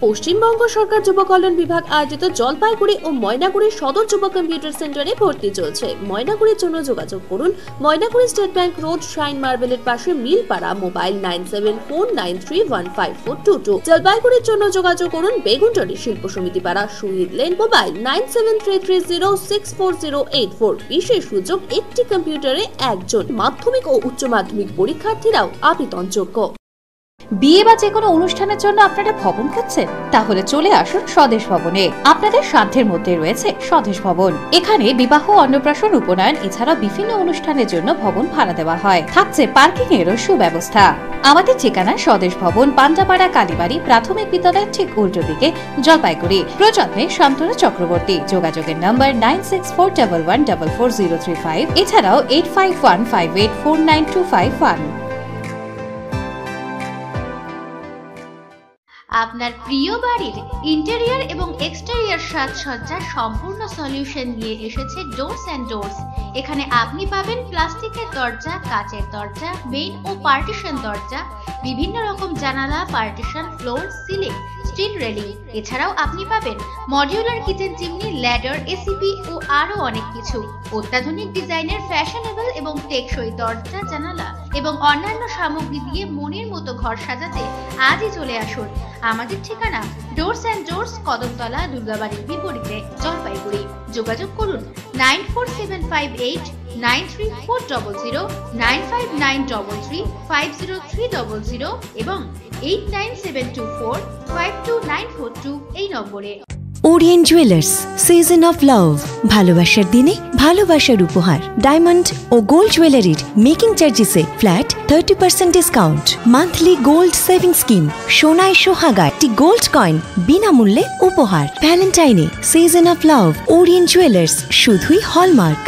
পশ্চিমবঙ্গ সরকার যুব কল্যাণ বিভাগ আয়োজিত জলপাইগুড়ি ও ময়নাগুড়ি সদর যুব কম্পিউটার সেন্টারে ভর্তি চলছে। ময়নাগুড়ির জন্য যোগাযোগ করুন Maynaguri state bank road, shine মার্বেলের পাশে, মিলপাড়া। মোবাইল 9749325422। জলপাইগুড়ির জন্য যোগাযোগ করুন বেগুনটলি শিল্প সমিতি পাড়া, শহীদ লেন। মোবাইল 9733064084। বিশেষ সুযোগ, একটি কম্পিউটারে একজন। মাধ্যমিক ও উচ্চ মাধ্যমিক পরীক্ষার্থীরাও আবেদনযোগ্য। বিয়ে বা যে কোনো অনুষ্ঠানের জন্য আপনারা ভবন খুঁজছেন? তাহলে চলে আসুন স্বদেশ ভবনে। আপনাদের সাধ্যের মধ্যে রয়েছে স্বদেশ ভবন। এখানে বিবাহ, অন্নপ্রাশন, উপনয়ন এছাড়া বিভিন্ন অনুষ্ঠানের জন্য ভবন ভাড়া দেওয়া হয়। থাকছে পার্কিং এরও সুব্যবস্থা। আমাদের ঠিকানা স্বদেশ ভবন, পান্ডাপাড়া কালীবাড়ি প্রাথমিক বিদ্যালয়ের ঠিক উল্টো দিকে, জলপাইগুড়ি। প্রযত্নে শান্তনু চক্রবর্তী। যোগাযোগের নাম্বার 9641144035, এছাড়াও 8515849251। আপনার প্রিয় বাড়ির ইন্টেরিয়র এবং এক্সটেরিয়র সাজসজ্জার সম্পূর্ণ সলিউশন নিয়ে এসেছে ডোরস অ্যান্ড ডোরস। এখানে আপনি পাবেন প্লাস্টিকের দরজা, কাচের দরজা, মেইন ও পার্টিশন দরজা, বিভিন্ন রকম জানালা, partition, floor, ceiling, steel railing. এছাড়াও আপনি পাবেন modular kitchen chimney, ladder, ACP ও আরো অনেক কিছু। অত্যাধুনিক ডিজাইনের ফ্যাশনেবল এবং টেকসই দরজা, জানালা এবং অন্যান্য সামগ্রী দিয়ে মনের মতো ঘর সাজাতে আজই চলে আসুন। আমাদের ঠিকানা ডোরস অ্যান্ড ডোরস, কদমতলা, দুর্গাবাড়ির বিপরীতে, জলপাইগুড়ি। যোগাযোগ করুন 9475893400, 9593350300 এবং 8972452942 এই নম্বরে। Orient jewellers, season of love. ভালোবাসার দিনে ভালোবাসার উপহার। ডায়মন্ড ও গোল্ড জুয়েলারির মেকিং চার্জেসে flat 30% discount. Monthly gold saving scheme. সোনায় সোহাগা একটি গোল্ড কয়েন বিনামূল্যে উপহার। ভ্যালেন্টাইনে season of love. Orient jewellers, শুধুই hallmark.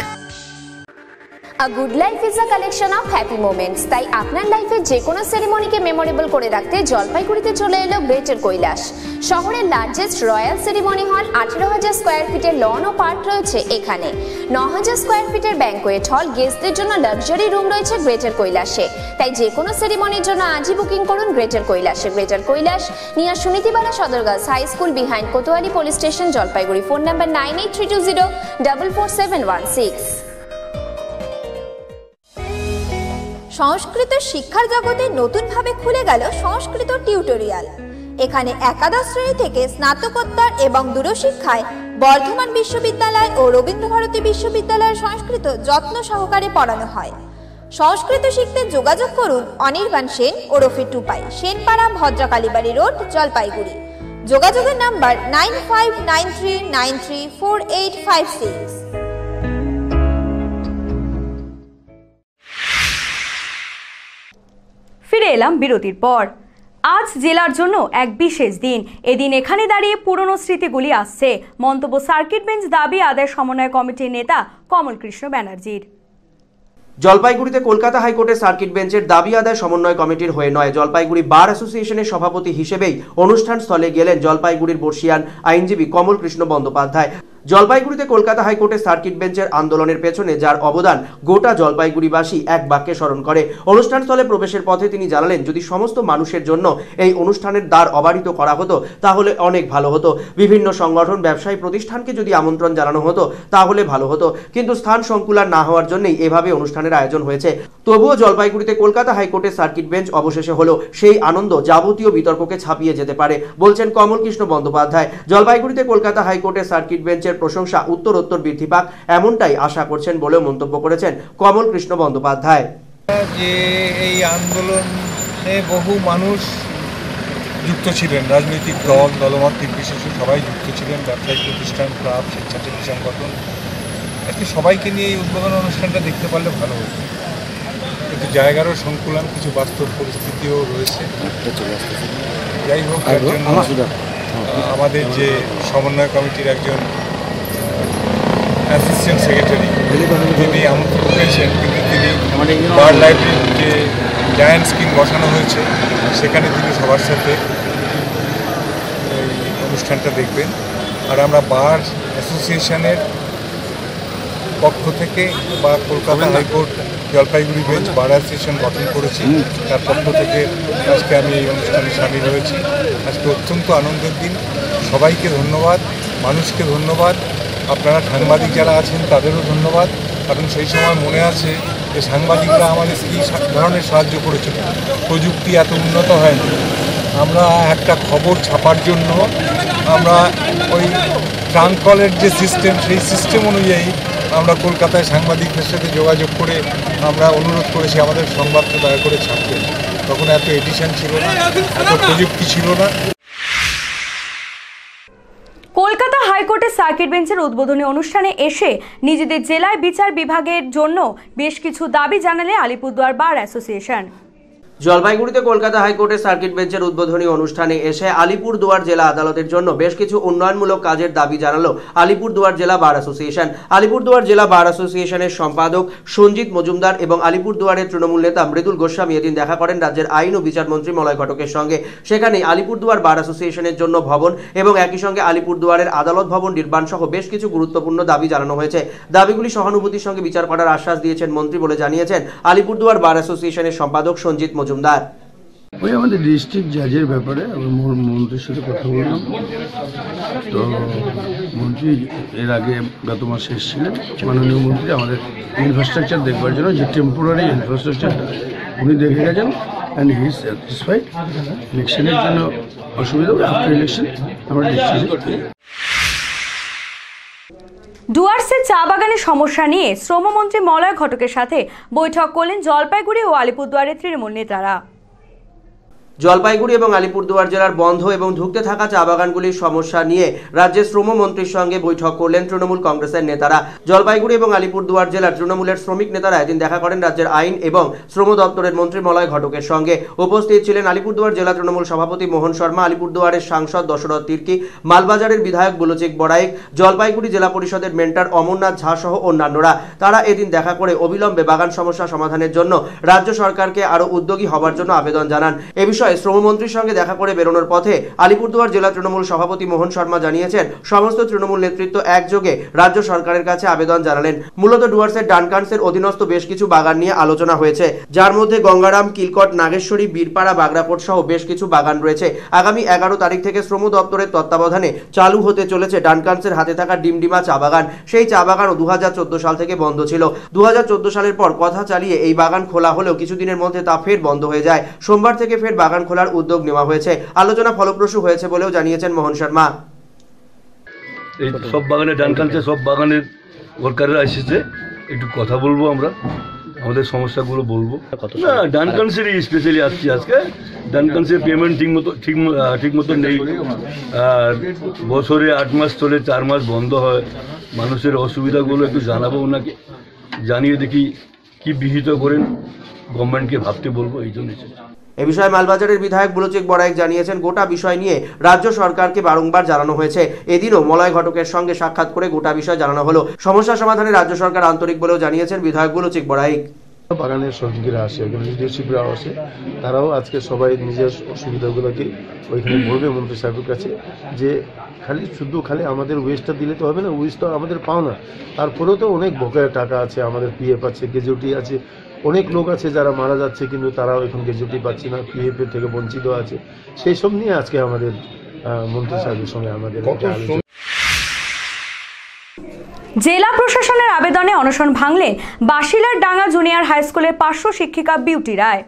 A good life is a collection of happy moments. তাই আপনার লাইফে যে কোনো সেরিমনিকে মেমোরেবল করে রাখতে জলপাইগুড়িতে চলে এলো গ্রেটার কৈলাস। শহরের লার্জেস্ট রয়্যাল সেরিমনি হল, 18,000 স্কোয়ার ফিটের লন ও পার্ক রয়েছে এখানে। 9,000 স্কোয়ার ফিটের ব্যাংকোয়েট হল, গেস্টদের জন্য লাক্সারি রুম রয়েছে গ্রেটার কৈলাসে। তাই যে কোনো সেরিমনির জন্য আজই বুকিং করুন গ্রেটার কৈলাসে। Greater Kailash, near Sunitibala Sadar girls high school, behind Kotwali police station, Jalpaiguri. Phone number 9832044716। সংস্কৃত শিক্ষার জগতে নতুনভাবে খুলে গেল সংস্কৃত টিউটোরিয়াল। এখানে একাদশ শ্রেণী থেকে স্নাতকোত্তর এবং দূরশিক্ষায় বর্ধমান বিশ্ববিদ্যালয় ও রবীন্দ্রভারতী বিশ্ববিদ্যালয়ের সংস্কৃত যত্ন সহকারে পড়ানো হয়। সংস্কৃত শিখতে যোগাযোগ করুন অনির্বাণ সেন ওরফে টুপাই, সেনপাড়া, ভদ্রকালীবাড়ি রোড, জলপাইগুড়ি। যোগাযোগের নাম্বার 9593934856। ফিরে এলাম বিরতির পর। আজ জেলার জন্য এক বিশেষ দিন। এদিন এখানে দাঁড়িয়ে পুরনো স্মৃতিগুলি আসছে। মন্তব্য সার্কিট বেঞ্চ দাবি আদায় সমন্বয় কমিটির নেতা কমল কৃষ্ণ ব্যানার্জির। জলপাইগুড়িতে কলকাতা হাইকোর্টের সার্কিট বেঞ্চের দাবি আদায় সমন্বয় কমিটির হয়ে নয়, জলপাইগুড়ি বার অ্যাসোসিয়েশনের সভাপতি হিসেবেই অনুষ্ঠান স্থলে গেলেন জলপাইগুড়ির বর্ষিয়ান আইনজীবী কমল কৃষ্ণ বন্দ্যোপাধ্যায়। জলপাইগুড়িতে কলকাতা হাইকোর্টের সার্কিট বেঞ্চের আন্দোলনের পেছনে যার অবদান গোটা জলপাইগুড়িবাসী এক বাক্যে স্মরণ করে। অনুষ্ঠানস্থলে প্রবেশের পথে তিনি জানালেন, যদি সমস্ত মানুষের জন্য এই অনুষ্ঠানের দ্বার অবারিত করা হতো তাহলে অনেক ভালো হতো। বিভিন্ন সংগঠন, ব্যবসায়ী প্রতিষ্ঠানকে যদি আমন্ত্রণ জানানো হতো তাহলে ভালো হতো, কিন্তু স্থান সংকুলান না হওয়ার জন্যই এভাবে অনুষ্ঠানের আয়োজন হয়েছে। তবুও জলপাইগুড়িতে কলকাতা হাইকোর্টের সার্কিট বেঞ্চ অবশেষে হলো। সেই আনন্দ যাবতীয় বিতর্ককে ছাপিয়ে যেতে পারে বলছেন কমল কৃষ্ণ বন্দ্যোপাধ্যায়। জলপাইগুড়িতে কলকাতা হাইকোর্টের সার্কিট বেঞ্চের প্রশংসা উত্তরোত্তর বৃদ্ধি পাক, এমনটাই আশা করছেন বলেও মন্তব্য করেছেন কমল কৃষ্ণ বন্দ্যোপাধ্যায়। যে এই আন্দোলনে বহু মানুষ যুক্ত ছিলেন, রাজনৈতিক দল, দলমত নির্বিশেষে সবাই যুক্ত ছিলেন, ব্যবসায়িক প্রতিষ্ঠান, ক্লাব, স্বেচ্ছাসেবী সংগঠন, আজকে সবাইকে নিয়ে এই উদ্বোধন অনুষ্ঠানটা দেখতে পারলে ভালো হতো। কিন্তু জায়গারও সংকুলন, কিছু বাস্তব পরিস্থিতিও রয়েছে। যাই হোক, আমাদের যে সমন্বয় কমিটির একজন অ্যাসিস্ট্যান্ট সেক্রেটারি, তিনি আমন্ত্রণ করেছেন, কিন্তু তিনি বার লাইব্রেরির যে জায়ান্ট স্ক্রিন বসানো হয়েছে সেখানে তিনি সবার সাথে এই অনুষ্ঠানটা দেখবেন। আর আমরা বার অ্যাসোসিয়েশনের পক্ষ থেকে বা Kolkata high court Jalpaiguri bench bar association গঠন করেছি, তার পক্ষ থেকে আজকে আমি এই অনুষ্ঠানে সামিল হয়েছি। আজকে অত্যন্ত আনন্দের দিন। সবাইকে ধন্যবাদ, মানুষকে ধন্যবাদ, আপনারা সাংবাদিক যারা আছেন তাদেরও ধন্যবাদ। কারণ সেই সময় মনে আছে যে সাংবাদিকরা আমাদের কী ধরনের সাহায্য করেছিল। প্রযুক্তি এত উন্নত হয়নি। আমরা একটা খবর ছাপার জন্য আমরা ওই ট্রাঙ্ক কলের যে সিস্টেম, সেই সিস্টেম অনুযায়ী আমরা কলকাতায় সাংবাদিকদের সাথে যোগাযোগ করে আমরা অনুরোধ করেছি আমাদের সংবাদটা দয়া করে ছাপবেন। তখন এত এডিশন ছিল না, এত প্রযুক্তি ছিল না। কলকাতা হাইকোর্টের সার্কিট বেঞ্চের উদ্বোধনী অনুষ্ঠানে এসে নিজেদের জেলায় বিচার বিভাগের জন্য বেশ কিছু দাবি জানালে আলিপুরদুয়ার বার অ্যাসোসিয়েশন। জলপাইগুড়িতে কলকাতা হাইকোর্টের সার্কিট বেঞ্চের উদ্বোধনী অনুষ্ঠানে এসে আলিপুরদুয়ার জেলা আদালতের জন্য বেশ কিছু উন্নয়নমূলক কাজের দাবি জানালো আলিপুরদুয়ার জেলা বার অ্যাসোসিয়েশন। আলিপুরদুয়ার জেলা বার অ্যাসোসিয়েশনের সম্পাদক সঞ্জিত মজুমদার এবং আলিপুরদুয়ারের তৃণমূল নেতা মৃদুল গোস্বামী এদিন দেখা করেন রাজ্যের আইন ও বিচারমন্ত্রী মলয় ঘটকের সঙ্গে। সেখানে আলিপুরদুয়ার বার অ্যাসোসিয়েশনের জন্য ভবন এবং একই সঙ্গে আলিপুরদুয়ারের আদালত ভবন নির্মাণ সহ বেশ কিছু গুরুত্বপূর্ণ দাবি জানানো হয়েছে। দাবিগুলি সহানুভূতির সঙ্গে বিচার করার আশ্বাস দিয়েছেন মন্ত্রী বলে জানিয়েছেন আলিপুরদুয়ার বার অ্যাসোসিয়েশনের সম্পাদক সঞ্জিত মজুমদার। ওই আমাদের ডিস্ট্রিক্ট জাজের ব্যাপারে আমি মন্ত্রীর সাথে কথা বললাম। তো মন্ত্রী এর আগে গত মাসে এসেছিলেন, মাননীয় মন্ত্রী আমাদের ইনফ্রাস্ট্রাকচার দেখবার জন্য, যে টেম্পোরারি ইনফ্রাস্ট্রাকচারটা উনি দেখে গেছেন অ্যান্ড হি ইজ স্যাটিসফাইড। ইলেকশনের জন্য অসুবিধা হবে, আফটার ইলেকশন আমরা ডিস্ট্রিক্ট। ডুয়ার্সের চা বাগানের সমস্যা নিয়ে শ্রমমন্ত্রী মলয় ঘটকের সাথে বৈঠক করলেন জলপাইগুড়ি ও আলিপুরদুয়ারের তৃণমূল নেতারা। জলপাইগুড়ি এবং আলিপুরদুয়ার জেলার বন্ধ এবং ধুঁকতে থাকা চা বাগানগুলির সমস্যা নিয়ে রাজ্যের শ্রমমন্ত্রীর সঙ্গে বৈঠক করলেন তৃণমূল কংগ্রেসের নেতারা। জলপাইগুড়ি এবং আলিপুরদুয়ার জেলার তৃণমূলের শ্রমিক নেতারা এদিন দেখা করেন রাজ্যের আইন এবং শ্রম দপ্তরের মন্ত্রী মলয় ঘটকের সঙ্গে। উপস্থিত ছিলেন আলিপুরদুয়ার জেলা তৃণমূল সভাপতি মোহন শর্মা, আলিপুরদুয়ারের সাংসদ দশরথ তির্কি, মালবাজারের বিধায়ক বুলচিক বড়াইক, জলপাইগুড়ি জেলা পরিষদের মেন্টর অমরনাথ ঝা সহ অন্যান্যরা। তারা এদিন দেখা করে অবিলম্বে বাগান সমস্যা সমাধানের জন্য রাজ্য সরকারকে আরও উদ্যোগী হবার জন্য আবেদন জানান। এ বিষয়ে শ্রমমন্ত্রীর সঙ্গে দেখা করে বেরোনোর পথে আলিপুরদুয়ার জেলা তৃণমূল সভাপতি মোহন শর্মা জানিয়েছেন সমস্ত তৃণমূল নেতৃত্ব একযোগে রাজ্য সরকারের কাছে আবেদন জানালেন। মূলত ডুয়ার্সের ডানকানসের অধীনস্থ বেশ কিছু বাগান নিয়ে আলোচনা হয়েছে, যার মধ্যে গঙ্গারাম, কিলকট, নাগেশ্বরী, বীরপাড়া, বাগরাকোট সহ বেশ কিছু বাগান রয়েছে। আগামী 11 তারিখ থেকে শ্রম দপ্তরের তত্ত্বাবধানে চালু হতে চলেছে ডানকানসের হাতে থাকা ডিমডিমা চা বাগান। সেই চা বাগানও 2014 সাল থেকে বন্ধ ছিল। 2014 সালের পর কথা চালিয়ে এই বাগান খোলা হলেও কিছুদিনের মধ্যে তা ফের বন্ধ হয়ে যায়। সোমবার থেকে ফের বাগান খোলার উদ্যোগ নেওয়া হয়েছে। আলোচনা ফলপ্রসূ হয়েছে বলেও জানিয়েছেন মোহন শর্মা। এই সব বাগানে ডানকানসে সব বাগানের ওয়ার্কাররা এসেছে, একটু কথা বলবো, আমরা আমাদের সমস্যাগুলো বলবো। না, ডানকানসেরই স্পেশালি আসছি আজকে। ডানকানসের পেমেন্ট ঠিক মতো নেই, আর বছরে 8 মাস চলে, 4 মাস বন্ধ হয়। মানুষের অসুবিধাগুলো একটু জানাবো ওনাকে, জানিয়ে দেখি কি বিহিত করেন, গভর্নমেন্টকে ভাবতে বলবো, এই জন্য। এ বিষয়ে মালবাজারের বিধায়ক বুলচিক বড়াইক জানিয়েছেন গোটা বিষয় নিয়ে রাজ্য সরকারকে বারংবার জানানো হয়েছে। এদিনও মলয় ঘটকের সঙ্গে সাক্ষাৎ করে গোটা বিষয় জানানো হলো। সমস্যা সমাধানে রাজ্য সরকার আন্তরিক বলেও জানিয়েছেন বিধায়ক বুলচিক বড়াইক। বাগানের সঙ্গীরা আসে, লিডারশিপরাও আসে, তারাও আজকে সবাই নিজের অসুবিধাগুলোকে ওইখানে বলবে মন্ত্রী সাহেবের কাছে, যে খালি আমাদের ওয়েস্টটা দিলে তো হবে না, ওয়েস্ট তো আমাদের পাও না। তারপরেও তো অনেক বকেয়া টাকা আছে, আমাদের পিএফ আছে, গ্র্যাজুইটি আছে, অনেক লোক আছে যারা মারা যাচ্ছে কিন্তু তারাও এখন গ্র্যাজুইটি পাচ্ছে না, পিএফ থেকে বঞ্চিত আছে। সেই সব নিয়ে আজকে আমাদের মন্ত্রী সাহেবের সঙ্গে আমাদের আলোচনা। জেলা প্রশাসনের আবেদনে অনশন ভাঙলেন বাসিলার ডাঙ্গা জুনিয়র হাই স্কুলের পার্শ্ব শিক্ষিকা বিউটি রায়।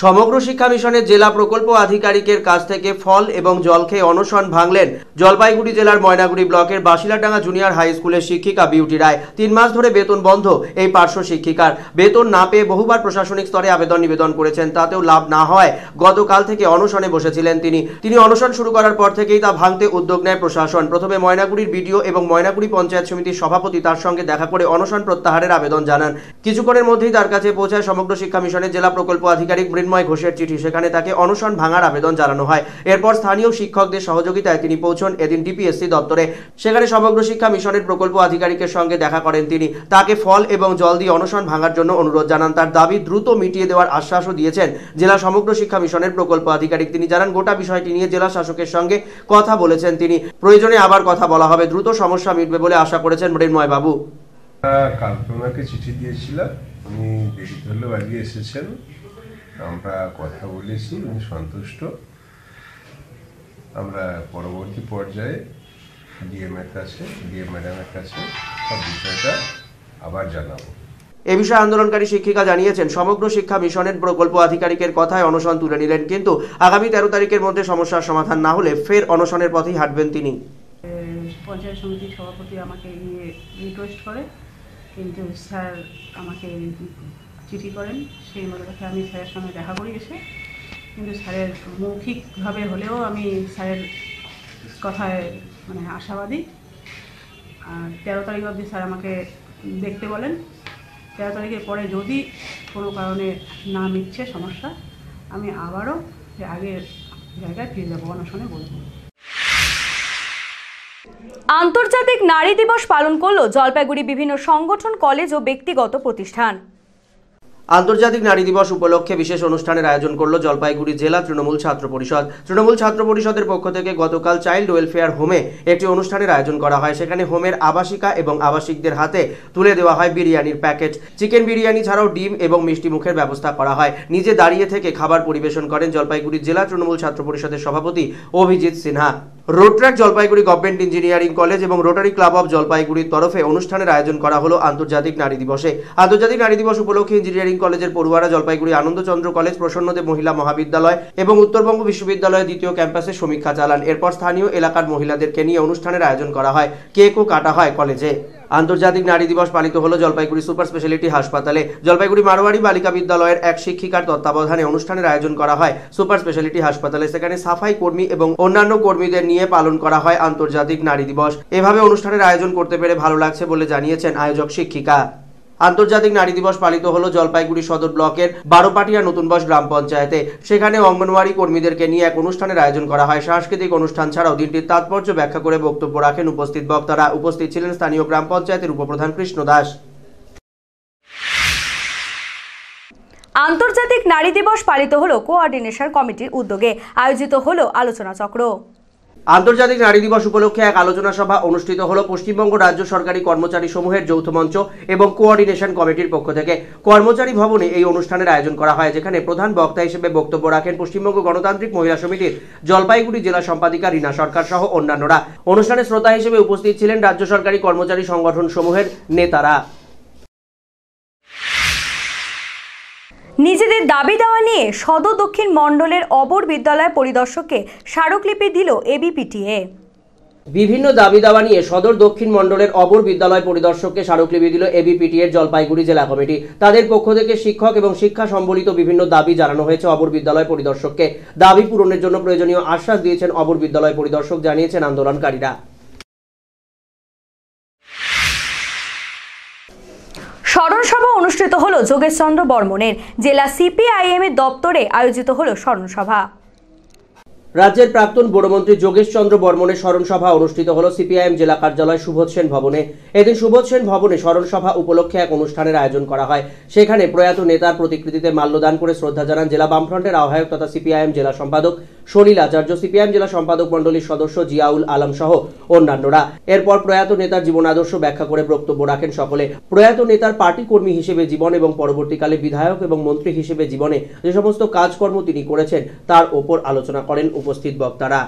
সমগ্র শিক্ষা মিশনের জেলা প্রকল্প আধিকারিকের কাছ থেকে ফল এবং জল খেয়ে অনশন ভাঙলেন জলপাইগুড়ি জেলার ময়নাগুড়ি ব্লকের বাসিলাডাঙ্গা জুনিয়র হাই স্কুলের শিক্ষিকা বিউটি রায়। 3 মাস ধরে বেতন বন্ধ এই পার্শ্ব শিক্ষিকার। বেতন না পেয়ে বহুবার প্রশাসনিক স্তরে আবেদন নিবেদন করেছেন, তাতেও লাভ না হয় গতকাল থেকে অনশনে বসেছিলেন তিনি অনশন শুরু করার পর থেকেই তা ভাঙতে উদ্যোগ নেয় প্রশাসন। প্রথমে ময়নাগুড়ির বিডিও এবং ময়নাগুড়ি পঞ্চায়েত সমিতির সভাপতি তার সঙ্গে দেখা করে অনশন প্রত্যাহারের আবেদন জানান। কিছুক্ষণের মধ্যেই তার কাছে পৌঁছায় সমগ্র শিক্ষা মিশনের জেলা প্রকল্প আধিকারিক মৃন্ময় ঘোষের চিঠি। সেখানে তাকে অনশন ভাঙার আবেদন জানানো হয়। এরপর স্থানীয় শিক্ষকদের সহযোগিতায় তিনি পৌঁছন এদিন ডিপিএসসি দপ্তরে। সেখানে সমগ্র শিক্ষা মিশনের প্রকল্প আধিকারিকের সঙ্গে দেখা করেন তিনি। তাকে ফল এবং জল দিয়ে অনশন ভাঙার জন্য অনুরোধ জানান। তার দাবি দ্রুত মিটিয়ে দেওয়ার আশ্বাসও দিয়েছেন জেলা সমগ্র শিক্ষা মিশনের প্রকল্প আধিকারিক। তিনি জানান গোটা বিষয়টি নিয়ে জেলা শাসকের সঙ্গে কথা বলেছেন তিনি। প্রয়োজনে আবার কথা বলা হবে, দ্রুত সমস্যা মিটবে বলে আশা করেছেন মৃন্ময় বাবু। কালকে ওনাকে চিঠি দিয়েছিলাম, উনি দেরি হলেও আজকে এসেছেন, আমরা কথা বলেছি, উনি সন্তুষ্ট। আমরা পরবর্তী পর্যায়ে ডিএম ম্যাডামের কাছে সব বিষয়টা আবার জানাবো। এ বিষয়ে আন্দোলনকারী শিক্ষিকা জানিয়েছেন সমগ্র শিক্ষা মিশনের প্রকল্প আধিকারিকের কথায় অনশন তুলে নিলেন, কিন্তু আগামী 13 তারিখের মধ্যে সমস্যার সমাধান না হলে ফের অনশনের পথেই হাঁটবেন তিনি। পঞ্চায়েত সমিতির সভাপতি আমাকে নিয়ে রিকোয়েস্ট করে কিন্তু স্যার আমাকে চিঠি করেন, সেই মতো দেখে আমি স্যারের সঙ্গে দেখা করি এসে, কিন্তু স্যারের মৌখিকভাবে হলেও আমি স্যারের কথায় মানে আশাবাদী। আর 13 তারিখ অবধি স্যার আমাকে দেখতে বলেন। 13 তারিখের পরে যদি কোনো কারণে না মিটছে সমস্যা, আমি আবারও আগের জায়গায় ফিরে যাবো, অনশনে বলবো। আন্তর্জাতিক নারী দিবস পালন করল জলপাইগুড়ি বিভিন্ন সংগঠন, কলেজ ও ব্যক্তিগত প্রতিষ্ঠান। আন্তর্জাতিক নারী দিবস উপলক্ষে বিশেষ অনুষ্ঠানের আয়োজন করল জলপাইগুড়ি জেলা তৃণমূল ছাত্র পরিষদ। তৃণমূল ছাত্র পরিষদের পক্ষ থেকে গতকাল চাইল্ড ওয়েলফেয়ার হোমে একটি অনুষ্ঠানের আয়োজন করা হয়। সেখানে হোমের আবাসিকা এবং আবাসিকদের হাতে তুলে দেওয়া হয় বিরিয়ানির প্যাকেট। চিকেন বিরিয়ানি ছাড়াও ডিম এবং মিষ্টি মুখের ব্যবস্থা করা হয়। নিজে দাঁড়িয়ে থেকে খাবার পরিবেশন করেন জলপাইগুড়ি জেলা তৃণমূল ছাত্র পরিষদের সভাপতি Abhijit Sinha. Roadtrack Jalpaiguri government engineering college এবং রোটারি ক্লাব অফ জলপাইগুড়ির তরফে অনুষ্ঠানের আয়োজন করা হলো আন্তর্জাতিক নারী দিবসে। আন্তর্জাতিক নারী দিবস উপলক্ষে ইঞ্জিনিয়ারিং কলেজের পড়ুয়ারা জলপাইগুড়ি আনন্দচন্দ্র কলেজ, প্রসন্নদেব মহিলা মহাবিদ্যালয় এবং উত্তরবঙ্গ বিশ্ববিদ্যালয়ের দ্বিতীয় ক্যাম্পাসে সমীক্ষা চালান। এরপর স্থানীয় এলাকার মহিলাদেরকে নিয়ে অনুষ্ঠানের আয়োজন করা হয়। কেকও কাটা হয় কলেজে। আন্তর্জাতিক নারী দিবস পালিত হলো জলপাইগুড়ি সুপার স্পেশালিটি হাসপাতালে। জলপাইগুড়ি মারোয়ারি বালিকা বিদ্যালয়ের এক শিক্ষিকার তত্ত্বাবধানে অনুষ্ঠানের আয়োজন করা হয় সুপার স্পেশালিটি হাসপাতালে। সেখানে সাফাই কর্মী এবং অন্যান্য কর্মীদের নিয়ে পালন করা হয় আন্তর্জাতিক নারী দিবস। এভাবে অনুষ্ঠানের আয়োজন করতে পেরে ভালো লাগছে বলে জানিয়েছেন আয়োজক শিক্ষিকা। আন্তর্জাতিক নারী দিবস পালিত হলো জলপাইগুড়ি সদর ব্লকের বারোপাটিয়া নতুনবস গ্রাম পঞ্চায়েতে। সেখানে অঙ্গনওয়াড়ি কর্মীদেরকে নিয়ে এক অনুষ্ঠানের আয়োজন করা হয়। সাংস্কৃতিক অনুষ্ঠান ছাড়াও দিনটির তাৎপর্য ব্যাখ্যা করে বক্তব্য রাখেন উপস্থিত বক্তারা। উপস্থিত ছিলেন স্থানীয় গ্রাম পঞ্চায়েতের উপপ্রধান কৃষ্ণ দাস। আন্তর্জাতিক নারী দিবস পালিত হলো কোঅর্ডিনেশন কমিটির উদ্যোগে। আয়োজিত হলো আলোচনা চক্র। আন্তর্জাতিক নারী দিবস উপলক্ষে এক আলোচনা সভা অনুষ্ঠিত হলো পশ্চিমবঙ্গ রাজ্য সরকারি কর্মচারী সমূহের যৌথ মঞ্চ এবং কোঅর্ডিনেশন কমিটির পক্ষ থেকে। কর্মচারী ভবনে এই অনুষ্ঠানের আয়োজন করা হয়, যেখানে প্রধান বক্তা হিসেবে বক্তব্য রাখেন পশ্চিমবঙ্গ গণতান্ত্রিক মহিলা সমিতির জলপাইগুড়ি জেলা সম্পাদিকা রীনা সরকার সহ অন্যান্যরা। অনুষ্ঠানে শ্রোতা হিসেবে উপস্থিত ছিলেন রাজ্য সরকারি কর্মচারী সংগঠন সমূহের নেতারা। নিজেদের দাবি দেওয়া নিয়ে সদর দক্ষিণ মণ্ডলের অবর বিদ্যালয় পরিদর্শককে স্মারকলিপি দিল এবিপিটিএ। বিভিন্ন দাবি দাওয়া নিয়ে সদর দক্ষিণ মণ্ডলের অবর বিদ্যালয় পরিদর্শককে স্মারকলিপি দিল এবিপিটিএর জলপাইগুড়ি জেলা কমিটি। তাদের পক্ষ থেকে শিক্ষক এবং শিক্ষা সম্বলিত বিভিন্ন দাবি জানানো হয়েছে অবর বিদ্যালয় পরিদর্শককে। দাবি পূরণের জন্য প্রয়োজনীয় আশ্বাস দিয়েছেন অবর বিদ্যালয় পরিদর্শক, জানিয়েছেন আন্দোলনকারীরা। স্মরণসভা অনুষ্ঠিত হলো যোগেশচন্দ্র বর্মনের। জেলা সিপিআইএম এর দপ্তরে আয়োজিত হলো স্মরণসভা। রাজ্যের প্রাক্তন বড়মন্ত্রী যোগেশ চন্দ্র বর্মনের স্মরণ সভা অনুষ্ঠিত হলো সিপিআইএম জেলা কার্যালয় সুবোধ সেন ভবনে। এদিন সুবোধ সেন ভবনে স্মরণ সভা উপলক্ষে এক অনুষ্ঠানের আয়োজন করা হয়। সেখানে প্রয়াত নেতার প্রতিকৃতিতে মাল্যদান করে শ্রদ্ধা জানান জেলা বামফ্রন্টের আহ্বায়ক তথা সিপিআইএম জেলা সম্পাদক সলিল আচার্য, সিপিআইএম জেলা সম্পাদক মণ্ডলীর সদস্য জিয়াউল আলম সহ অন্যান্যরা। এরপর প্রয়াত নেতার জীবন আদর্শ ব্যাখ্যা করে বক্তব্য রাখেন সকলে। প্রয়াত নেতার পার্টি কর্মী হিসেবে জীবন এবং পরবর্তীকালে বিধায়ক এবং মন্ত্রী হিসেবে জীবনে যে সমস্ত কাজকর্ম তিনি করেছেন তার ওপর আলোচনা করেন উপস্থিত বক্তারা।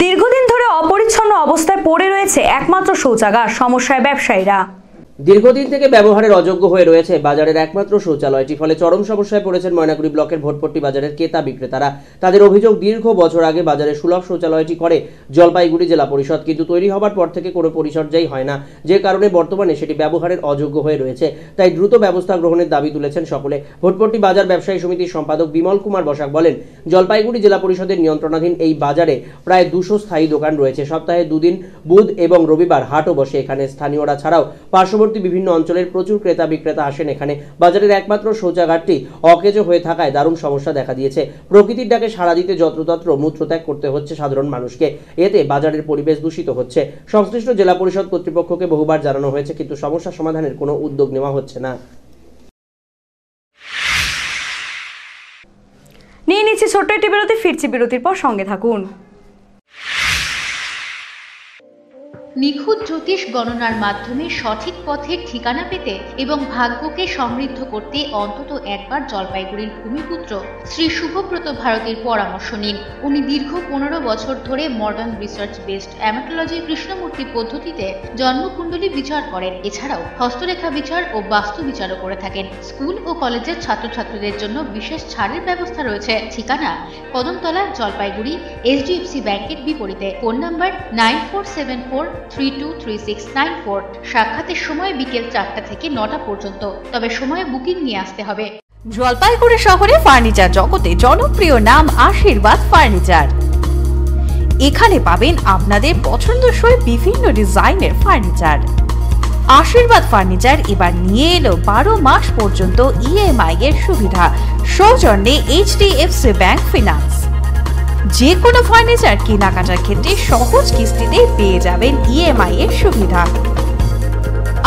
দীর্ঘদিন ধরে অপরিচ্ছন্ন অবস্থায় পড়ে রয়েছে একমাত্র শৌচাগার, সমস্যায় ব্যবসায়ীরা। দীর্ঘদিন থেকে ব্যবহারের অযোগ্য হয়ে রয়েছে বাজারের একমাত্র শৌচালয়টি। ফলে চরম সমস্যায় পড়েছেন ময়নাগুড়ি ব্লকের ভোটপট্টি বাজারের ক্রেতা বিক্রেতারা। তাদের অভিযোগ, দীর্ঘ বছর আগে বাজারে সুলভ শৌচালয়টি করে জলপাইগুড়ি জেলা পরিষদ, কিন্তু তৈরি হবার পর থেকে কোনো পরিচর্যাই হয় না, যে কারণে বর্তমানে সেটি ব্যবহারের অযোগ্য হয়ে রয়েছে। তাই দ্রুত ব্যবস্থা গ্রহণের দাবি তুলেছেন সকলে। ভোটপট্টি বাজার ব্যবসায়ী সমিতির সম্পাদক বিমল কুমার বসাক বলেন, জলপাইগুড়ি জেলা পরিষদের নিয়ন্ত্রণাধীন এই বাজারে প্রায় 200 স্থায়ী দোকান রয়েছে। সপ্তাহে 2 দিন বুধ এবং রবিবার হাটও বসে এখানে। স্থানীয়রা ছাড়াও পার্শ্ববর্তী বিভিন্ন অঞ্চলের প্রচুর ক্রেতা বিক্রেতা আসেন এখানে। বাজারের একমাত্র শৌচাগারটি অকেজো হয়ে থাকায় দারুণ সমস্যা দেখা দিয়েছে। প্রকৃতির ডাকে সাড়া দিতে যত্রতত্র মূত্রত্যাগ করতে হচ্ছে সাধারণ মানুষকে। এতে বাজারের পরিবেশ দূষিত হচ্ছে। সংশ্লিষ্ট জেলা পরিষদ কর্তৃপক্ষকে বহুবার জানানো হয়েছে, কিন্তু সমস্যা সমাধানের কোনো উদ্যোগ নেওয়া হচ্ছে না। নিয়ে নিচ্ছি ছোট্ট একটি বিরতি, ফিরছি বিরতির পর, সঙ্গে থাকুন। নিখুঁত জ্যোতিষ গণনার মাধ্যমে সঠিক পথের ঠিকানা পেতে এবং ভাগ্যকে সমৃদ্ধ করতে অন্তত একবার জলপাইগুড়ির ভূমিপুত্র শ্রী শুভব্রত ভারতীর পরামর্শ নিন। উনি দীর্ঘ 15 বছর ধরে মডার্ন রিসার্চ বেসড অ্যামাটোলজি কৃষ্ণমূর্তি পদ্ধতিতে জন্মকুণ্ডলী বিচার করেন। এছাড়াও হস্তরেখা বিচার ও বাস্তু বিচারও করে থাকেন। স্কুল ও কলেজের ছাত্রছাত্রীদের জন্য বিশেষ ছাড়ের ব্যবস্থা রয়েছে। ঠিকানা কদমতলা, জলপাইগুড়ি, HDFC ব্যাংকের বিপরীতে। Phone number 9474 323694। সাক্ষাতের সময় বিকেল 4টা থেকে 9টা পর্যন্ত, তবে সময়ে বুকিং নিয়ে আসতে হবে। জলপাইগুড়ি শহরে ফার্নিচার জগতে জনপ্রিয় নাম আশীর্বাদ ফার্নিচার। এখানে পাবেন আপনাদের পছন্দসই বিভিন্ন ডিজাইনের ফার্নিচার। আশীর্বাদ ফার্নিচার এবার নিয়ে এলো 12 মাস পর্যন্ত ইএমআই এর সুবিধা, সৌজন্যে এইচডিএফসি ব্যাংক ফিনান্স। যে কোনো ফার্নিচার কেনাকাটার ক্ষেত্রে সহজ কিস্তিতে পেয়ে যাবেন ইএমআই এর সুবিধা।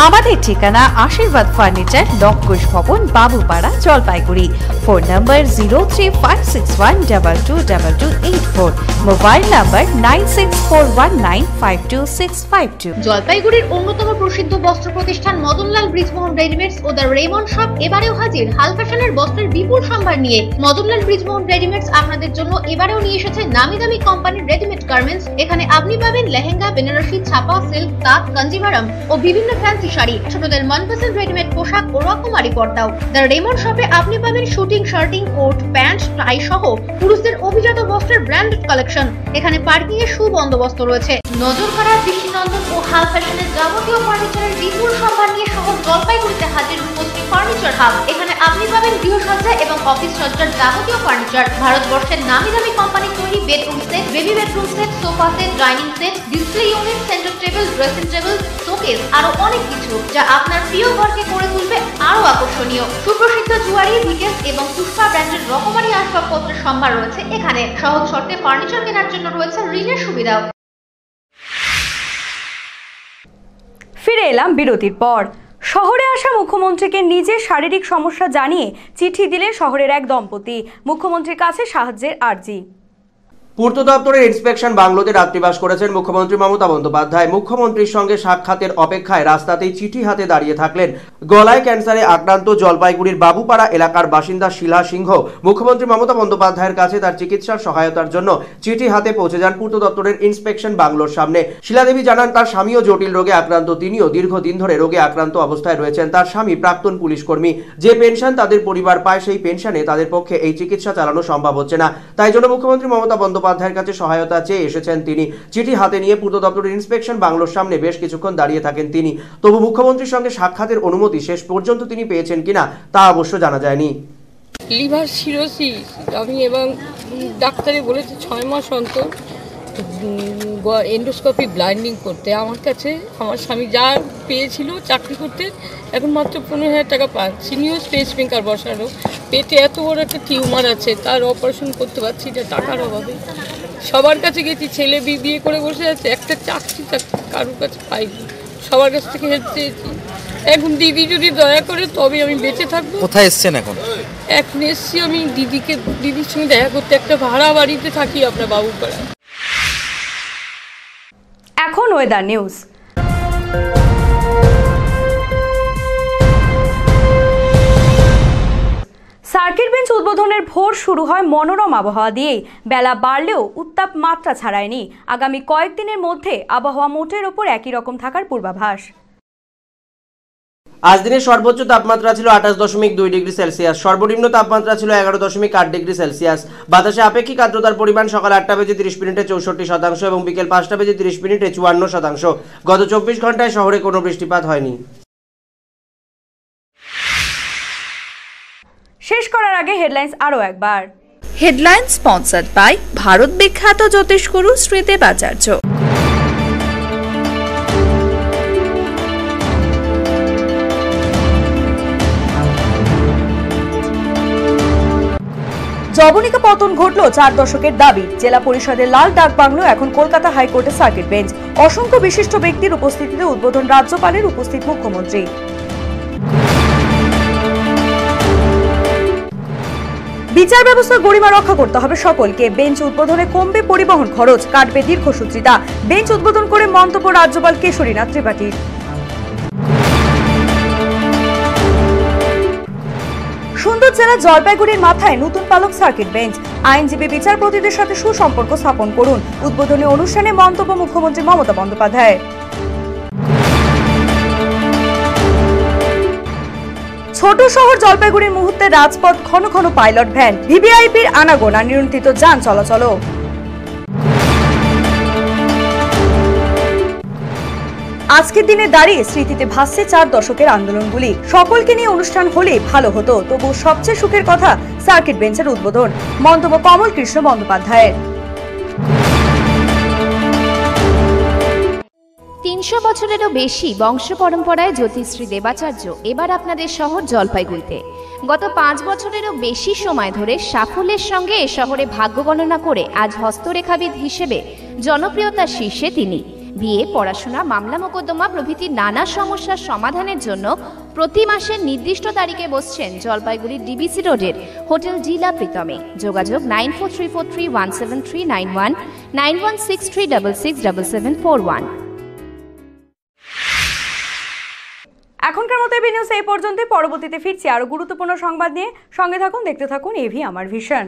আমাদের ঠিকানা আশীর্বাদ ফার্নিচার, লক্ষোষ ভবন, Babupara, Jalpaiguri. Phone number 0356122284, mobile number 9641952652। জলপাইগুড়ির অন্যতম প্রসিদ্ধ বস্ত্র প্রতিষ্ঠান মদনলাল ব্রিজমোহন রেডিমেডস ও দ্য রেমন্ড শপ এবারেও হাজির হাল ফ্যাশনের বস্ত্রের বিপুল সম্ভার নিয়ে। মদনলাল ব্রিজমোহন রেডিমেডস আপনাদের জন্য এবারেও নিয়ে এসেছে নামি দামি কোম্পানির রেডিমেড গার্মেন্টস। এখানে আপনি পাবেন লেহেঙ্গা, বেনারসি, ছাপা, সিল্ক, তাঁত, কাঞ্জিভারাম ও বিভিন্ন ফ্যান্সি শাড়ি, ছোটদের মনপসন্দ রেডিমেড পোশাক ও রকমারি পর্দাও। দ্য রেমন্ড শপে আপনি পাবেন শুটিং, শার্টিং, কোট, প্যান্ট, টাই সহ পুরুষদের অভিজাত বস্ত্রের ব্র্যান্ডেড কালেকশন। এখানে পার্কিং এর সুবন্দোবস্ত রয়েছে। নজর কাড়ার দৃষ্টিনন্দন ও হাল ফ্যাশনের যাবতীয় ফার্নিচারের বিপুল সম্ভার নিয়ে শহর জলপাইগুড়িতে হাজির রূপশ্রী ফার্নিচার হাব। এখানে আপনি পাবেন গৃহসজ্জা এবং অফিস সজ্জার যাবতীয় ফার্নিচার, ভারতবর্ষের নামি দামি কোম্পানি তৈরি bedroom set, baby bedroom set, sofa set, dining set, display unit, centre table, dressing table, showcase, আরো অনেক কিছু যা আপনার প্রিয় ঘরকে করে তুলবে আরো আকর্ষণীয়। সুপ্রসিদ্ধ জুয়ারি, ভিকেস এবং পুষ্পা ব্র্যান্ডের রকমারি আসবাবপত্রের সম্ভার রয়েছে এখানে। সহজ শর্তে ফার্নিচার কেনার জন্য রয়েছে ঋণের সুবিধাও। ফিরে এলাম বিরতির পর। শহরে আসা মুখ্যমন্ত্রীকে নিজের শারীরিক সমস্যা জানিয়ে চিঠি দিলেন শহরের এক দম্পতি। মুখ্যমন্ত্রীর কাছে সাহায্যের আর্জি। পূর্ত দপ্তরের ইন্সপেকশন বাংলোতে রাত্রিবাস করেছেন মুখ্যমন্ত্রী মমতা বন্দ্যোপাধ্যায়। মুখ্যমন্ত্রীর সঙ্গে সাক্ষাতের অপেক্ষায় রাস্তাতেই চিঠি হাতে দাঁড়িয়ে থাকলেন গলায় ক্যান্সারে আক্রান্ত জলপাইগুড়ির বাবুপাড়া এলাকার বাসিন্দা শিলা সিংহ। মুখ্যমন্ত্রী মমতা বন্দ্যোপাধ্যায়ের কাছে তার চিকিৎসার সহায়তার জন্য চিঠি হাতে পৌঁছে যান পূর্ত দপ্তরের ইন্সপেকশন বাংলোর সামনে। শিলাদেবী জানান তার স্বামীও জটিল রোগে আক্রান্ত, তিনিও দীর্ঘদিন ধরে রোগে আক্রান্ত অবস্থায় রয়েছেন। তার স্বামী প্রাক্তন পুলিশ কর্মী, যে পেনশন তাদের পরিবার পায় সেই পেনশনে তাদের পক্ষে এই চিকিৎসা চালানো সম্ভব হচ্ছে না। তাই জন্য মুখ্যমন্ত্রী মমতা বন্দ্যোপাধ্যায়ের কাছে সহায়তা চেয়ে এসেছেন তিনি। চিঠি হাতে নিয়ে পূর্ত দপ্তরের ইন্সপেকশন বাংলোর সামনে বেশ কিছুক্ষণ দাঁড়িয়ে থাকেন তিনি। তবু মুখ্যমন্ত্রীর সঙ্গে সাক্ষাতের অনুমতি শেষ পর্যন্ত তিনি পেয়েছেন কিনা তা অবশ্য জানা যায়নি। লিভার সিরোসিস আমি এবং ডাক্তারে বলেছে 6 মাস অন্তর এন্ডোস্কোপি ব্লাইন্ডিং করতে। আমার কাছে আমার স্বামী যা পেয়েছিল চাকরি করতে এখন মাত্র 15,000 টাকা পান। সিনিয়র স্পেস ফিঙ্কার বসানো, পেটে এত বড় একটা টিউমার আছে, তার অপারেশন করতে পারছি না টাকার অভাবে। সবার কাছে গেছি, ছেলে বিয়ে করে বসে আছে, একটা চাকরি কারোর কাছে পাইনি, সবার কাছ থেকে হেল্প চেয়েছি। এখন দিদি যদি দয়া করে তবে আমি বেঁচে থাকবো। কোথায় এসছেন এখন? এখন এসছি আমি দিদির সঙ্গে দেখা করতে। একটা ভাড়া বাড়িতে থাকি আপনার বাবুপাড়া। এখন ওয়েদার নিউজ। সার্কিট বেঞ্চ উদ্বোধনের ভোর শুরু হয় মনোরম আবহাওয়া দিয়েই। বেলা বাড়লেও উত্তাপ মাত্রা ছাড়ায়নি। আগামী কয়েকদিনের মধ্যে আবহাওয়া মোটের ওপর একই রকম থাকার পূর্বাভাস। আজ দিনের সর্বোচ্চ তাপমাত্রা ছিল 28.2 ডিগ্রি সেলসিয়াস, সর্বনিম্ন তাপমাত্রা ছিল 11.8 ডিগ্রি সেলসিয়াস। বাতাসে আপেক্ষিক আর্দ্রতার পরিমাণ সকাল 8টা বেজে 30 মিনিটে 64% এবং বিকেল 5টা বেজে 30 মিনিটে 54%। গত 24 ঘন্টায় শহরে কোনো বৃষ্টিপাত হয়নি। শেষ করার আগে হেডলাইন্স আরও একবার। হেডলাইন স্পন্সর্ড বাই ভারত বিখ্যাত জ্যোতিষগুরু শ্রীদেবাচার্য। জবনিকা পতন ঘটল 4 দশকের দাবি। জেলা পরিষদের লাল ডাক বাংলো এখন কলকাতা হাইকোর্টের সার্কিট বেঞ্চ। অসংখ্য বিশিষ্ট ব্যক্তির উপস্থিতিতে উদ্বোধন রাজ্যপালের, উপস্থিত মুখ্যমন্ত্রী। বিচার ব্যবস্থার গরিমা রক্ষা করতে হবে সকলকে। বেঞ্চ উদ্বোধনে কমবে পরিবহন খরচ, কাটবে দীর্ঘসূত্রিতা। বেঞ্চ উদ্বোধন করে মন্তব্য রাজ্যপাল কেশরীনাথ ত্রিপাঠীর। সুন্দর জেলা জলপাইগুড়ির মাথায় নতুন পালক সার্কিট বেঞ্চ। আইনজীবী বিচারপতিদের সাথে সুসম্পর্ক স্থাপন করুন। উদ্বোধনী অনুষ্ঠানে মন্তব্য মুখ্যমন্ত্রী মমতা বন্দ্যোপাধ্যায়। ছোট শহর জলপাইগুড়ির মুহূর্তে রাজপথ ঘন ঘন পাইলট ভ্যান, ভিভিআইপির আনাগোনা, নিয়ন্ত্রিত যান চলাচল। আজকের দিনে দাঁড়িয়ে স্মৃতিতে ভাসছে 4 দশকের আন্দোলনগুলি। সকলকে নিয়ে অনুষ্ঠান হলে ভালো হতো, তবু সবচেয়ে সুখের কথা সার্কিট বেঞ্চের উদ্বোধন। মন্তব্য কমল কৃষ্ণ বন্দ্যোপাধ্যায়ের। 300 বছরেরও বেশি বংশ পরম্পরায় জ্যোতিশ্রী দেবাচার্য এবার আপনাদের শহর জলপাইগুড়িতে। গত 5 বছরেরও বেশি সময় ধরে সাফল্যের সঙ্গে এ শহরে ভাগ্য গণনা করে আজ হস্তরেখাবিদ হিসেবে জনপ্রিয়তার শীর্ষে তিনি। বিয়ে, পড়াশোনা, মামলা মোকদ্দমা প্রভৃতি নানা সমস্যার সমাধানের জন্য প্রতি মাসের নির্দিষ্ট তারিখে বসছেন জলপাইগুড়ির ডিবিসি রোডের হোটেল জিলা প্রীতমে। যোগাযোগ 9434317391, 9163667741। এখনকার মতো এভি নিউজ এই পর্যন্ত। পরবর্তীতে ফিরছি আরো গুরুত্বপূর্ণ সংবাদ নিয়ে। সঙ্গে থাকুন, দেখতে থাকুন এভি আমার ভিশন।